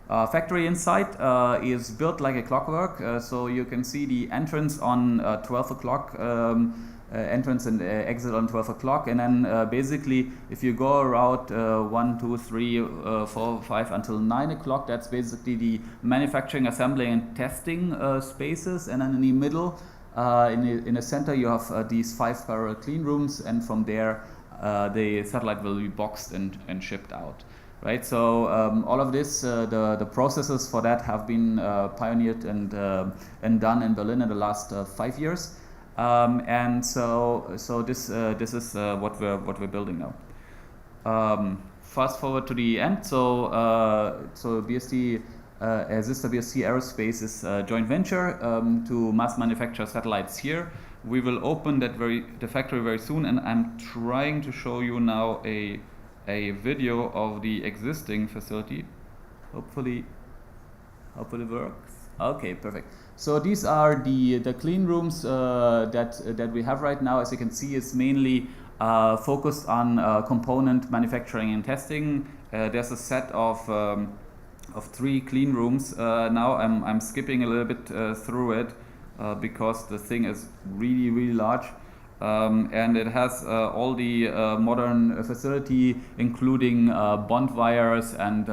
Factory inside is built like a clockwork, so you can see the entrance on 12 o'clock, entrance and exit on 12 o'clock, and then basically if you go around 1, 2, 3, 4, 5 until 9 o'clock, that's basically the manufacturing, assembly and testing spaces, and then in the middle, in the center, you have these 5 parallel clean rooms, and from there the satellite will be boxed and shipped out. Right, so all of this, the processes for that have been pioneered and done in Berlin in the last 5 years, and so this is what we're building now. Fast forward to the end. So BSC Zista BSC Aerospace is a joint venture to mass manufacture satellites here. We will open the factory very soon, and I'm trying to show you now a video of the existing facility. Hopefully it works. Okay, perfect. So these are the clean rooms that we have right now. As you can see, it's mainly focused on component manufacturing and testing. There's a set of 3 clean rooms. Now I'm skipping a little bit through it because the thing is really large. And it has all the modern facility, including bond wires and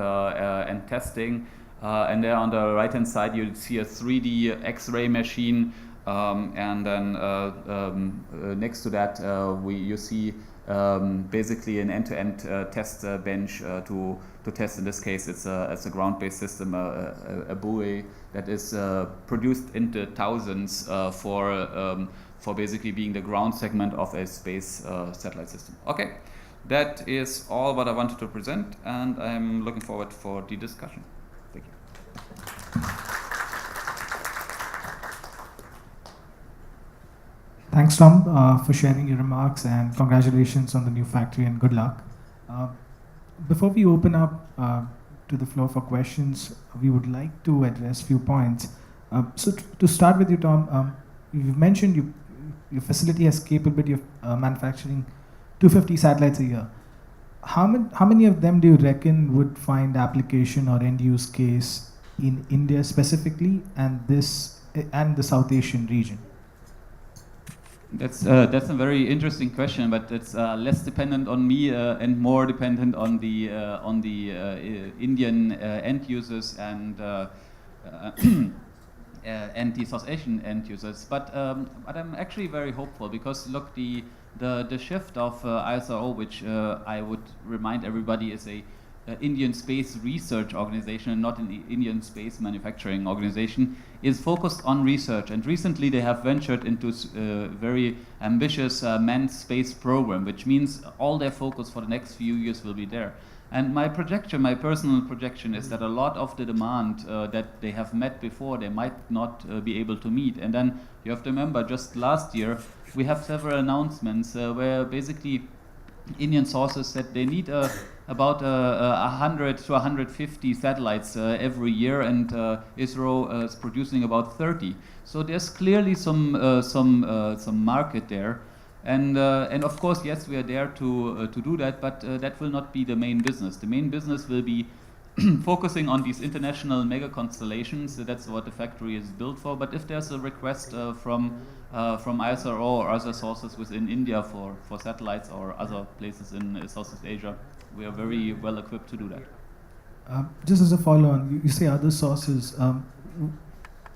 testing. And there on the right hand side you see a 3D X-ray machine, and then next to that you see basically an end-to-end test bench to test. In this case, it's a ground-based system, a buoy that is produced into thousands for basically being the ground segment of a space satellite system. Okay, that is all what I wanted to present, and I'm looking forward for the discussion. Thank you. Thanks, Tom, for sharing your remarks, and congratulations on the new factory, and good luck. Before we open up to the floor for questions, we would like to address a few points. So to start with you, Tom, you've mentioned your facility has capability of manufacturing 250 satellites a year. How many of them do you reckon would find application or end use case in India specifically, and the South Asian region? That's a very interesting question, but it's less dependent on me and more dependent on the Indian end users and the South Asian end users. But I'm actually very hopeful, because look, the shift of ISRO, which I would remind everybody is a Indian space research organization and not an Indian space manufacturing organization, is focused on research. And recently they have ventured into a very ambitious manned space program, which means all their focus for the next few years will be there. And my personal projection is that a lot of the demand that they have met before, they might not be able to meet. And then you have to remember, just last year we have several announcements where basically Indian sources said they need about 100 to 150 satellites every year, and ISRO is producing about 30. So there's clearly some market there, and of course, yes, we are there to do that, but that will not be the main business. The main business will be focusing on these international mega constellations. That's what the factory is built for. But if there's a request from ISRO or other sources within India for satellites or other places in Southeast Asia, we are very well equipped to do that. Just as a follow-on, you say other sources.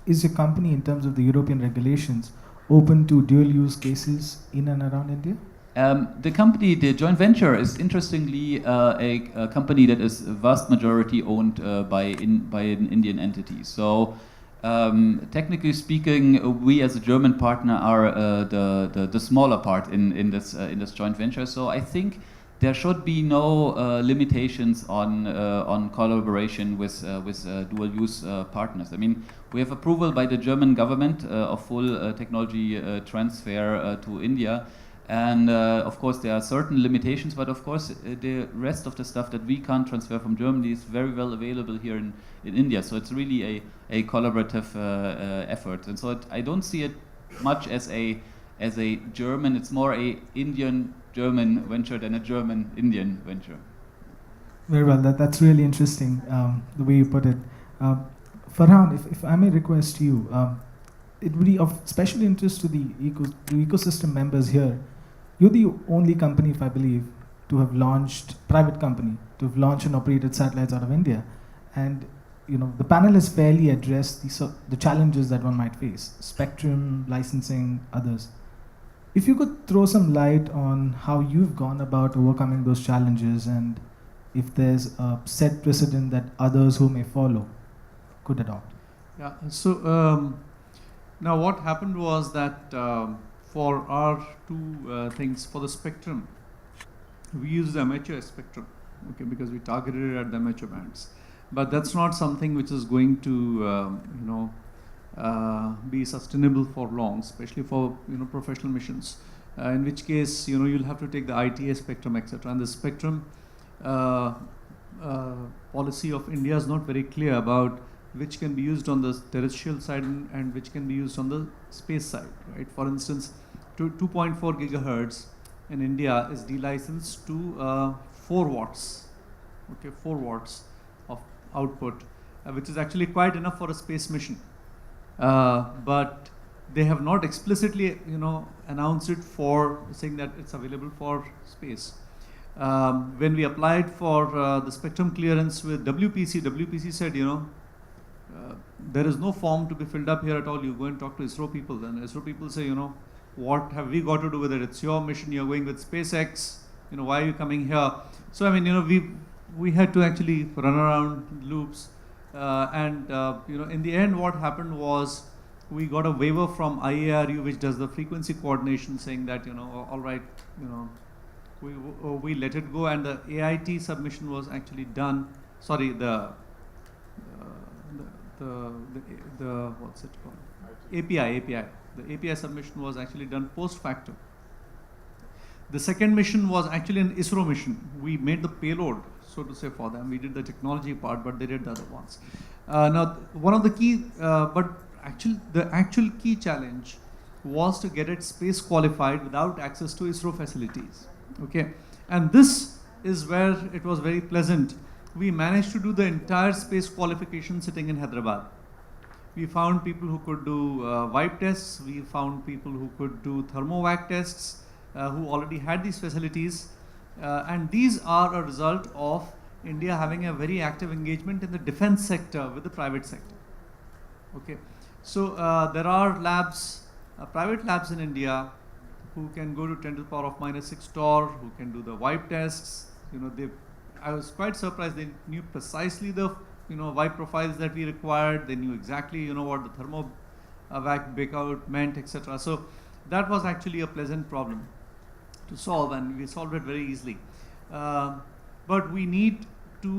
Is your company, in terms of the European regulations, open to dual-use cases in and around India? The company, the joint venture, is interestingly a company that is vast majority owned by an Indian entity. So, technically speaking, we as a German partner are the smaller part in this joint venture. So I think there should be no limitations on collaboration with dual-use partners. I mean, we have approval by the German government of full technology transfer to India. And of course, there are certain limitations, but of course, the rest of the stuff that we can't transfer from Germany is very well available here in India. So it's really a collaborative effort. And so I don't see it much as a German. It's more a Indian-German venture than a German-Indian venture. Very well. That's really interesting, the way you put it. Farhan, if I may request you, it would be of special interest to the ecosystem members here. You're the only company, if I believe, to have launched, private company, to have launched and operated satellites out of India. And the panel has fairly addressed the challenges that one might face, spectrum, licensing, others. If you could throw some light on how you've gone about overcoming those challenges, and if there's a set precedent that others who may follow could adopt. Yeah, so now what happened was that for our two things, for the spectrum, we used the amateur spectrum, okay, because we targeted it at the amateur bands. But that's not something which is going to, be sustainable for long, especially for professional missions. In which case, you'll have to take the ITA spectrum, etc. And the spectrum policy of India is not very clear about which can be used on the terrestrial side and which can be used on the space side, right? For instance, 2.4 gigahertz in India is delicensed to 4 watts, okay, 4 watts of output, which is actually quite enough for a space mission. But they have not explicitly, announced it for saying that it's available for space. When we applied for the spectrum clearance with WPC said, there is no form to be filled up here at all. You go and talk to ISRO people, and ISRO people say, what have we got to do with it? It's your mission. You're going with SpaceX. Why are you coming here? So I mean, we had to actually run around loops, and in the end, what happened was we got a waiver from IARU, which does the frequency coordination, saying that all right, we let it go, and the AIT submission was actually done. Sorry, the what's it called? API. The API submission was actually done post facto. The second mission was actually an ISRO mission. We made the payload, so to say, for them. We did the technology part, but they did the other ones. Now, one of the key, the actual key challenge was to get it space qualified without access to ISRO facilities. Okay, and this is where it was very pleasant. We managed to do the entire space qualification sitting in Hyderabad. We found people who could do wipe tests. We found people who could do thermovac tests, who already had these facilities. And these are a result of India having a very active engagement in the defense sector with the private sector. Okay, so there are labs, private labs in India who can go to 10 to the power of -6 torr, who can do the wipe tests. I was quite surprised. They knew precisely the wipe profiles that we required. They knew exactly what the thermovac breakout meant, etc. So that was actually a pleasant problem to solve, and we solved it very easily. But we need to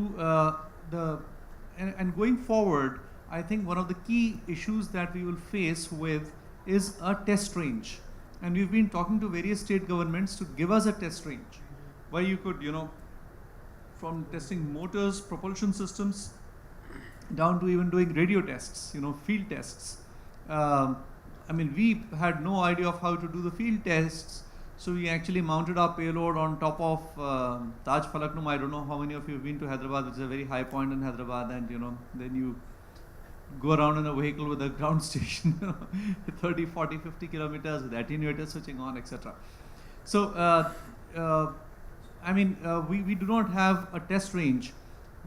and going forward, I think one of the key issues that we will face with is a test range, and we've been talking to various state governments to give us a test range where you could from testing motors, propulsion systems, down to even doing radio tests, field tests. I mean, we had no idea of how to do the field tests, So we actually mounted our payload on top of Taj Falaknum. I don't know how many of you have been to Hyderabad, which is a very high point in Hyderabad, and then you go around in a vehicle with a ground station, 30, 40, 50 kilometers with attenuator switching on, etc. So, we do not have a test range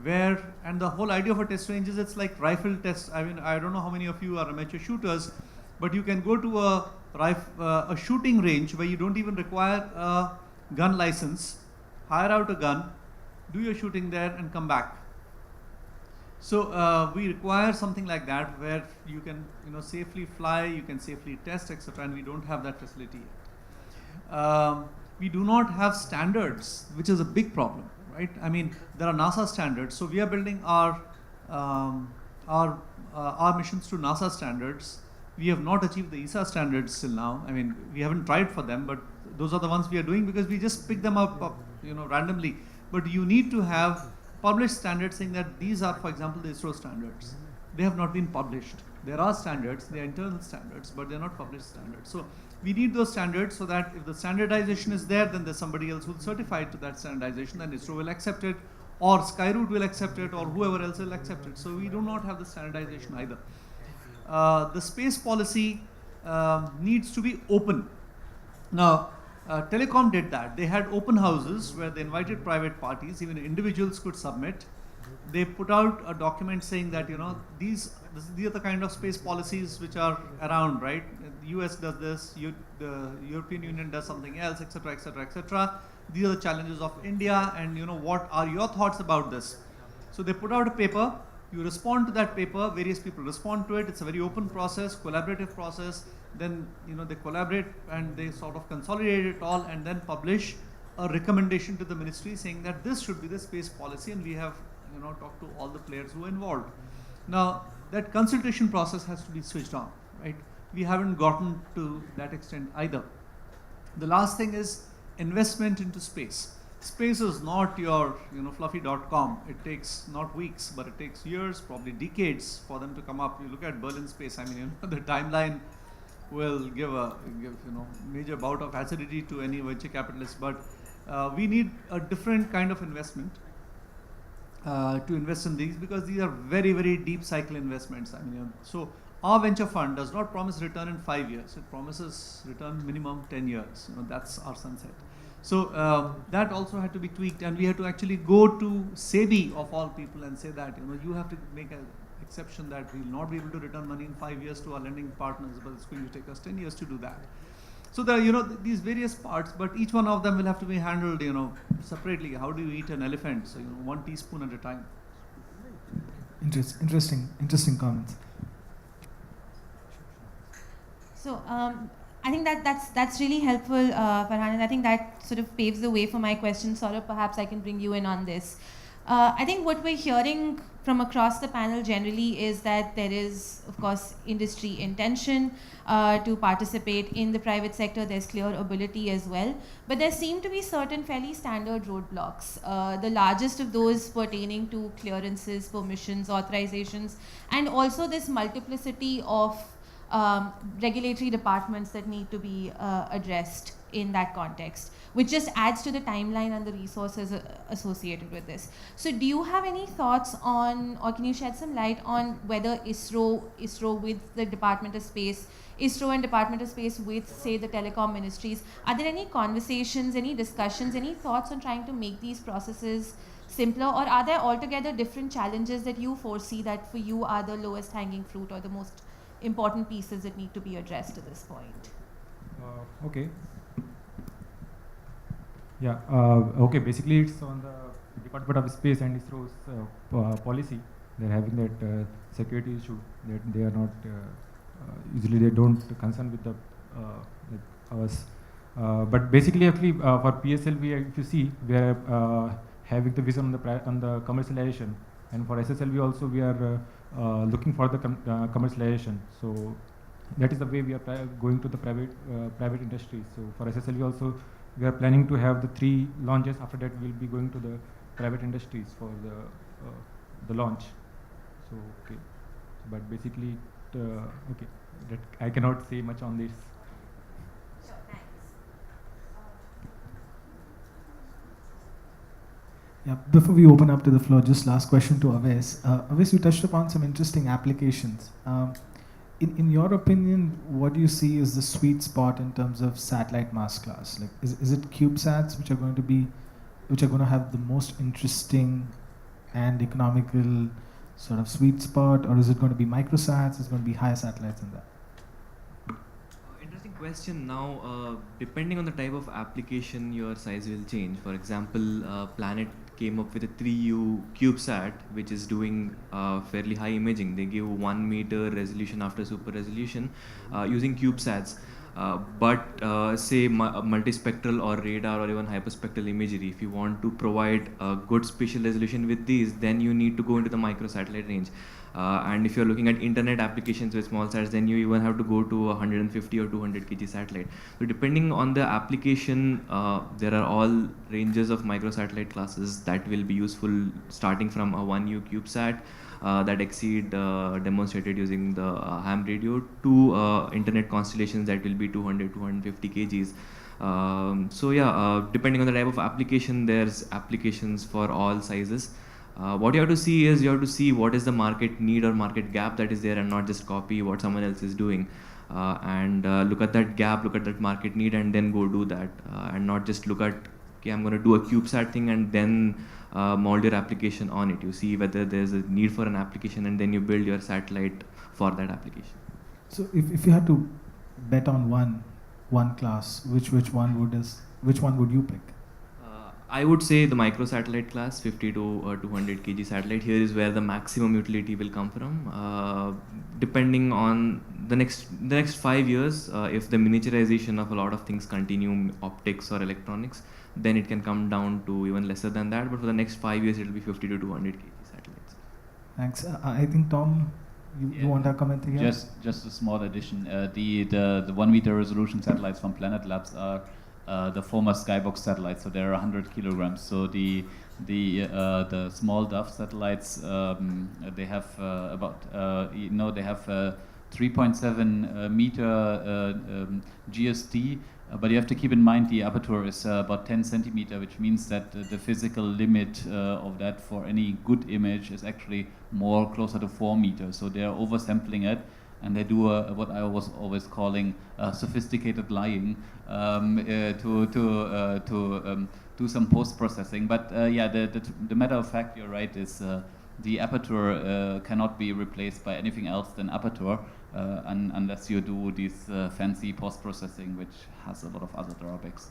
and the whole idea of a test range is it's like rifle test. I mean, I don't know how many of you are amateur shooters, but you can go to a shooting range where you don't even require a gun license, hire out a gun, do your shooting there and come back. So we require something like that where you can safely fly, you can safely test, etc. And we don't have that facility yet. We do not have standards, which is a big problem, right? I mean, there are NASA standards, so we are building our missions to NASA standards. We have not achieved the ESA standards till now. I mean, we haven't tried for them, but those are the ones we are doing because we just pick them up randomly. But you need to have published standards saying that these are, for example, the ISRO standards. They have not been published. There are standards, they are internal standards, but they are not published standards. So we need those standards so that if the standardization is there, then there's somebody else who's certified to that standardization, and ISRO will accept it, or Skyroot will accept it, or whoever else will accept it. So we do not have the standardization either. The space policy needs to be open. Now, Telecom did that. They had open houses where they invited private parties, even individuals could submit. They put out a document saying that these are the kind of space policies which are around, right? The US does this, the European Union does something else, etc., etc., etc. These are the challenges of India, and what are your thoughts about this? So they put out a paper. You respond to that paper. Various people respond to it. It's a very open process, collaborative process. Then they collaborate and they sort of consolidate it all and then publish a recommendation to the ministry saying that this should be the space policy, and we have talked to all the players who are involved. Now that consultation process has to be switched on, right? We haven't gotten to that extent either. The last thing is investment into space. Space is not your fluffy.com. It takes not weeks, but it takes years, probably decades for them to come up. You look at Berlin space. I mean, the timeline will give major bout of acidity to any venture capitalist. But we need a different kind of investment to invest in these, because these are very, very deep cycle investments. I mean, so our venture fund does not promise return in 5 years. It promises return minimum 10 years. That's our sunset. So that also had to be tweaked, and we had to actually go to SEBI of all people and say that you have to make an exception that we will not be able to return money in 5 years to our lending partners, but it's going to take us 10 years to do that. So there are these various parts, but each one of them will have to be handled separately. How do you eat an elephant? So one teaspoon at a time. Interesting comments. So I think that's really helpful, Farhan, and I think that sort of paves the way for my question. Saurabh, perhaps I can bring you in on this. I think what we're hearing from across the panel generally is that there is, of course, industry intention to participate in the private sector. There's clear ability as well. But there seem to be certain fairly standard roadblocks, the largest of those pertaining to clearances, permissions, authorizations, and also this multiplicity of regulatory departments that need to be addressed in that context, which just adds to the timeline and the resources associated with this. So do you have any thoughts on, or can you shed some light on whether ISRO with the Department of Space, ISRO and Department of Space with, say, the telecom ministries, are there any conversations, any discussions, any thoughts on trying to make these processes simpler, or are there altogether different challenges that you foresee that for you are the lowest hanging fruit or the most important pieces that need to be addressed at this point? Okay. Yeah, okay, basically it's on the Department of Space and ISRO's policy. They're having that security issue that they are not, usually they don't concern with the us. But basically actually for PSLV, if you see, we are having the vision on the commercialization, and for SSLV also we are looking for the commercialization. So that is the way we are going to the private industry. So for SSLV also, we are planning to have the 3 launches. After that, we'll be going to the private industries for the launch. So okay, but basically, okay, that I cannot say much on this. Sure, thanks. Yeah, before we open up to the floor, just last question to Aves. Aves, you touched upon some interesting applications. In your opinion, what do you see is the sweet spot in terms of satellite mass class? Like, is it CubeSats which are going to have the most interesting and economical sort of sweet spot, or is it going to be microsats? Is it going to be higher satellites than that? Interesting question. Now, depending on the type of application, your size will change. For example, Planet came up with a 3U CubeSat, which is doing fairly high imaging. They give 1 meter resolution after super resolution using CubeSats. But say multispectral or radar or even hyperspectral imagery, if you want to provide a good spatial resolution with these, then you need to go into the microsatellite range. And if you're looking at internet applications with small sats, then you even have to go to 150 or 200 kg satellite. So depending on the application, there are all ranges of microsatellite classes that will be useful, starting from a 1U CubeSat that exceed demonstrated using the ham radio to internet constellations that will be 200, 250 kgs. So yeah, depending on the type of application, there's applications for all sizes. What you have to see is you have to see what is the market need or market gap that is there, and not just copy what someone else is doing. And look at that gap, look at that market need, and then go do that. And not just look at, okay, I'm going to do a CubeSat thing and then mold your application on it. You see whether there's a need for an application, and then you build your satellite for that application. So if you had to bet on one class, which one would you pick? I would say the microsatellite class, 50 to 200 kg satellite. Here is where the maximum utility will come from. Depending on the next 5 years, if the miniaturization of a lot of things continue, optics or electronics, then it can come down to even lesser than that. But for the next 5 years, it will be 50 to 200 kg satellites. Thanks. I think Tom, you want to comment here? Just a small addition. The 1 meter resolution satellites from Planet Labs are the former Skybox satellites, so they're 100 kilograms. So the small Dove satellites, they have they have 3.7 meter GSD, but you have to keep in mind the aperture is about 10 centimeter, which means that the physical limit of that for any good image is actually more closer to 4 meters. So they are oversampling it, and they do what I was always calling sophisticated lying to do some post-processing. But yeah, the matter of fact, you're right, is the aperture cannot be replaced by anything else than aperture unless you do this fancy post-processing, which has a lot of other drawbacks.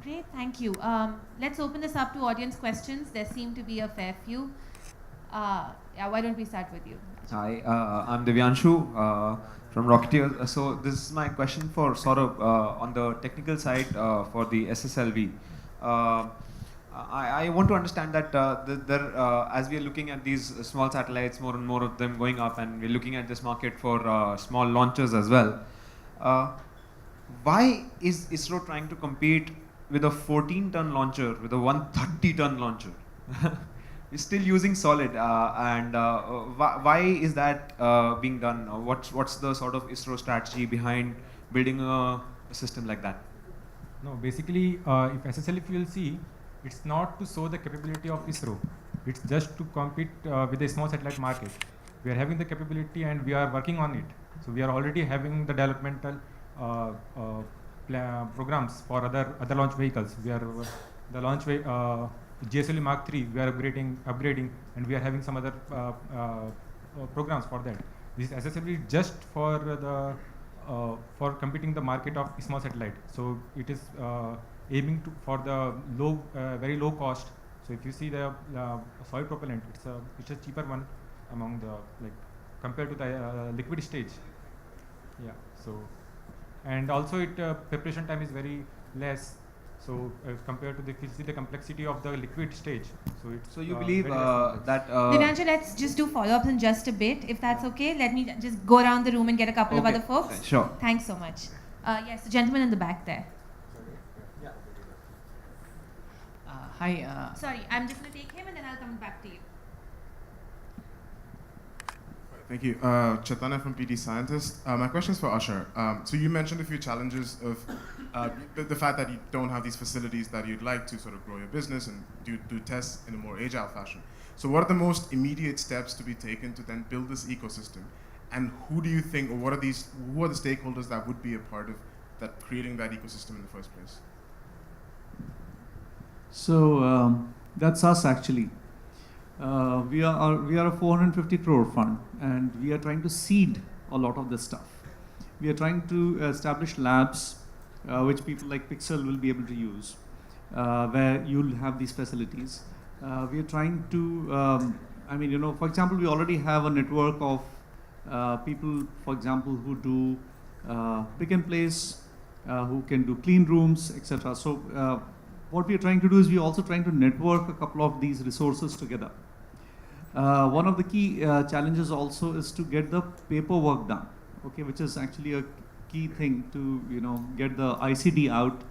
Great, thank you. Let's open this up to audience questions. There seem to be a fair few. Yeah, why don't we start with you? Hi, I'm Divyanshu from Rocketeer. So this is my question for Saurabh on the technical side for the SSLV. I want to understand that as we are looking at these small satellites, more and more of them going up, and we're looking at this market for small launchers as well. Why is ISRO trying to compete with a 14-ton launcher with a 130-ton launcher? We're still using solid, and why is that being done? What's the sort of ISRO strategy behind building a system like that? No, basically, if SSLV you will see, it's not to show the capability of ISRO. It's just to compete with the small satellite market. We are having the capability and we are working on it. So we are already having the developmental programs for other launch vehicles. We are the launch GSLV Mark III. We are upgrading, and we are having some other programs for that. This SSLV just for competing the market of small satellite. So it is aiming for the very low cost. So if you see the solid propellant, it's a cheaper one among the compared to the liquid stage. Yeah. So and also preparation time is very less. So compared to if you see the complexity of the liquid stage, so it's so you believe that Divyanshu, let's just do follow-ups in just a bit, if that's okay. Let me just go around the room and get a couple of other folks. Sure. Thanks so much. Yes, the gentleman in the back there. Hi. Sorry, I'm just going to take him and then I'll come back to you. Thank you. Chaitanya from PD Scientist. My question is for Usher. So you mentioned a few challenges of the fact that you don't have these facilities that you'd like to sort of grow your business and do tests in a more agile fashion. So what are the most immediate steps to be taken to then build this ecosystem? And who do you think, or who are the stakeholders that would be a part of that creating that ecosystem in the first place? So that's us actually. We are a 450 crore fund, and we are trying to seed a lot of this stuff. We are trying to establish labs which people like Pixel will be able to use, where you'll have these facilities. We are trying to, for example, we already have a network of people, for example, who do pick and place, who can do clean rooms, etc. So what we are trying to do is we are also trying to network a couple of these resources together. One of the key challenges also is to get the paperwork done, okay, which is actually a key thing to get the ICD out,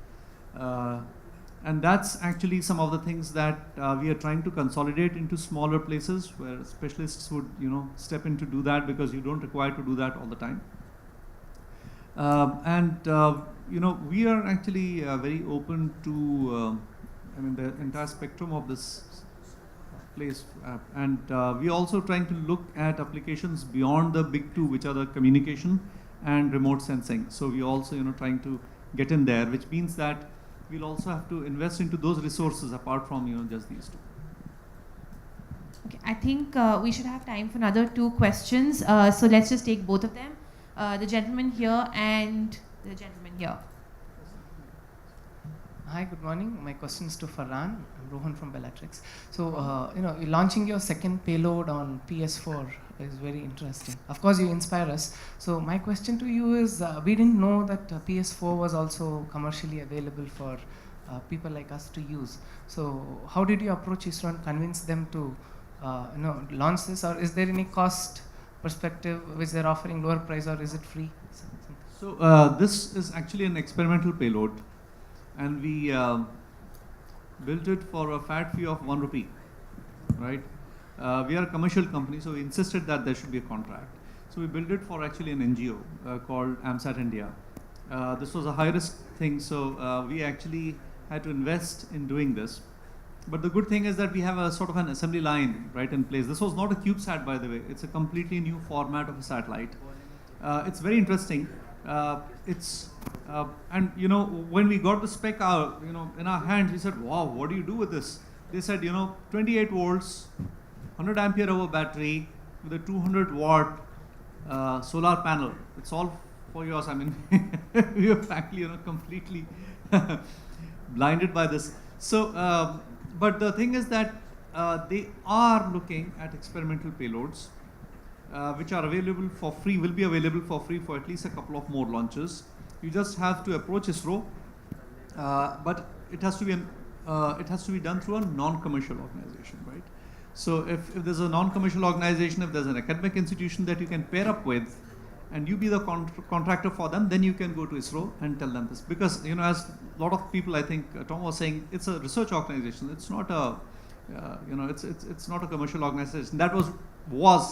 and that's actually some of the things that we are trying to consolidate into smaller places where specialists would step in to do that, because you don't require to do that all the time. We are actually very open to the entire spectrum of this place, and we are also trying to look at applications beyond the big two, which are the communication and remote sensing. So we are also trying to get in there, which means that we'll also have to invest into those resources apart from just these two. Okay, I think we should have time for another 2 questions. So let's just take both of them. The gentleman here and the gentleman here. Hi, good morning. My question is to Farhan. I'm Rohan from Bellatrix. So, launching your second payload on PS4 is very interesting. Of course, you inspire us. So, my question to you is, we didn't know that PS4 was also commercially available for people like us to use. So, how did you approach ISRO and convince them to, launch this? Or is there any cost perspective which they're offering lower price, or is it free? So, this is actually an experimental payload, and we built it for a fat fee of 1 rupee, right? We are a commercial company, so we insisted that there should be a contract. So we built it for actually an NGO called AMSAT India. This was a high-risk thing, so we actually had to invest in doing this. But the good thing is that we have a sort of an assembly line right in place. This was not a CubeSat, by the way. It's a completely new format of a satellite. It's very interesting. When we got the spec out, in our hands, we said, wow, what do you do with this? They said, 28 volts, 100 ampere hour battery with a 200 watt solar panel. It's all for yours. We were frankly, completely blinded by this. So, but the thing is that they are looking at experimental payloads, which are available for free, will be available for free for at least a couple of more launches. You just have to approach ISRO, but it has to be done through a non-commercial organization, right? So if there's a non-commercial organization, if there's an academic institution that you can pair up with, and you be the contractor for them, then you can go to ISRO and tell them this. Because as a lot of people, I think Tom was saying, it's a research organization. It's not a it's not a commercial organization. That was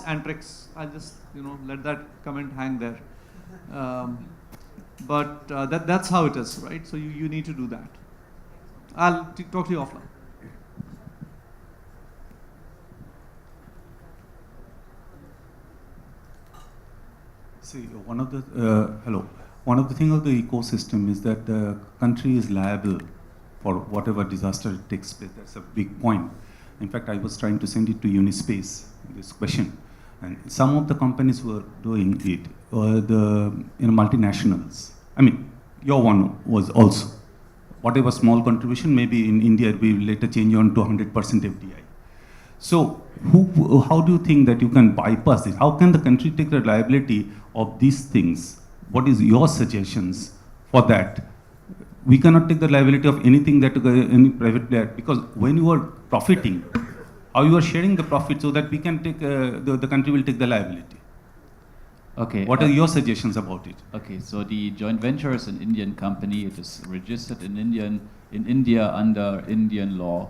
Antrix. I'll just let that comment hang there. But that's how it is, right? So you need to do that. I'll talk to you offline. See, one of the things of the ecosystem is that the country is liable for whatever disaster takes place. That's a big point. In fact, I was trying to send it to Unispace, this question. And some of the companies who are doing it were the multinationals. Your one was also. Whatever small contribution, maybe in India we will later change on to 100% FDI. So how do you think that you can bypass it? How can the country take the liability of these things? What is your suggestions for that? We cannot take the liability of anything that any private player, because when you are profiting, how you are sharing the profit so that we can take, the country will take the liability. Okay. What are your suggestions about it? Okay, so the joint venture is an Indian company. It is registered in India under Indian law.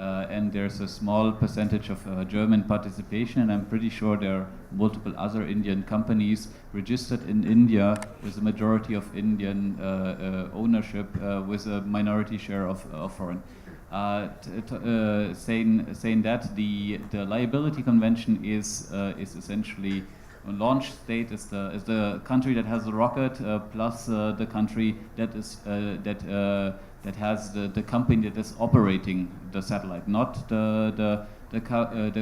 and there's a small percentage of German participation, and I'm pretty sure there are multiple other Indian companies registered in India with a majority of Indian ownership with a minority share of foreign. Saying that the liability convention is essentially launch state is the country that has the rocket plus the country that is that has the company that is operating the satellite, not the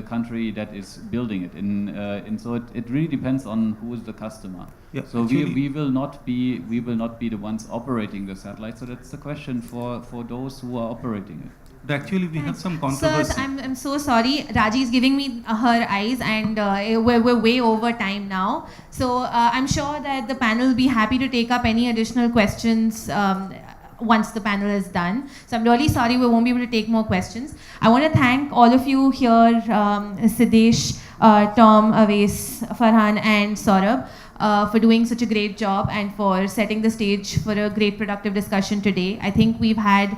country that is building it. And so it really depends on who is the customer. Yeah, so we will not be the ones operating the satellite. So that's the question for those who are operating it. Actually, we have some controversy. Sir, I'm so sorry. Raji is giving me her eyes, and we're way over time now. So I'm sure that the panel will be happy to take up any additional questions once the panel is done. So I'm really sorry we won't be able to take more questions. I want to thank all of you here, Siddesh, Tom, Aves, Farhan, and Saurabh, for doing such a great job and for setting the stage for a great productive discussion today. I think we've had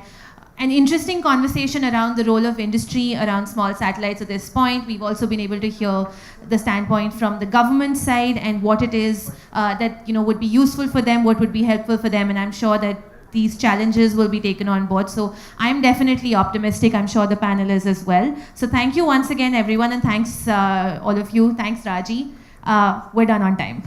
an interesting conversation around the role of industry around small satellites at this point. We've also been able to hear the standpoint from the government side and what it is that would be useful for them, what would be helpful for them, and I'm sure that these challenges will be taken on board. So I'm definitely optimistic. I'm sure the panel is as well. So thank you once again, everyone, and thanks all of you. Thanks, Raji. We're done on time.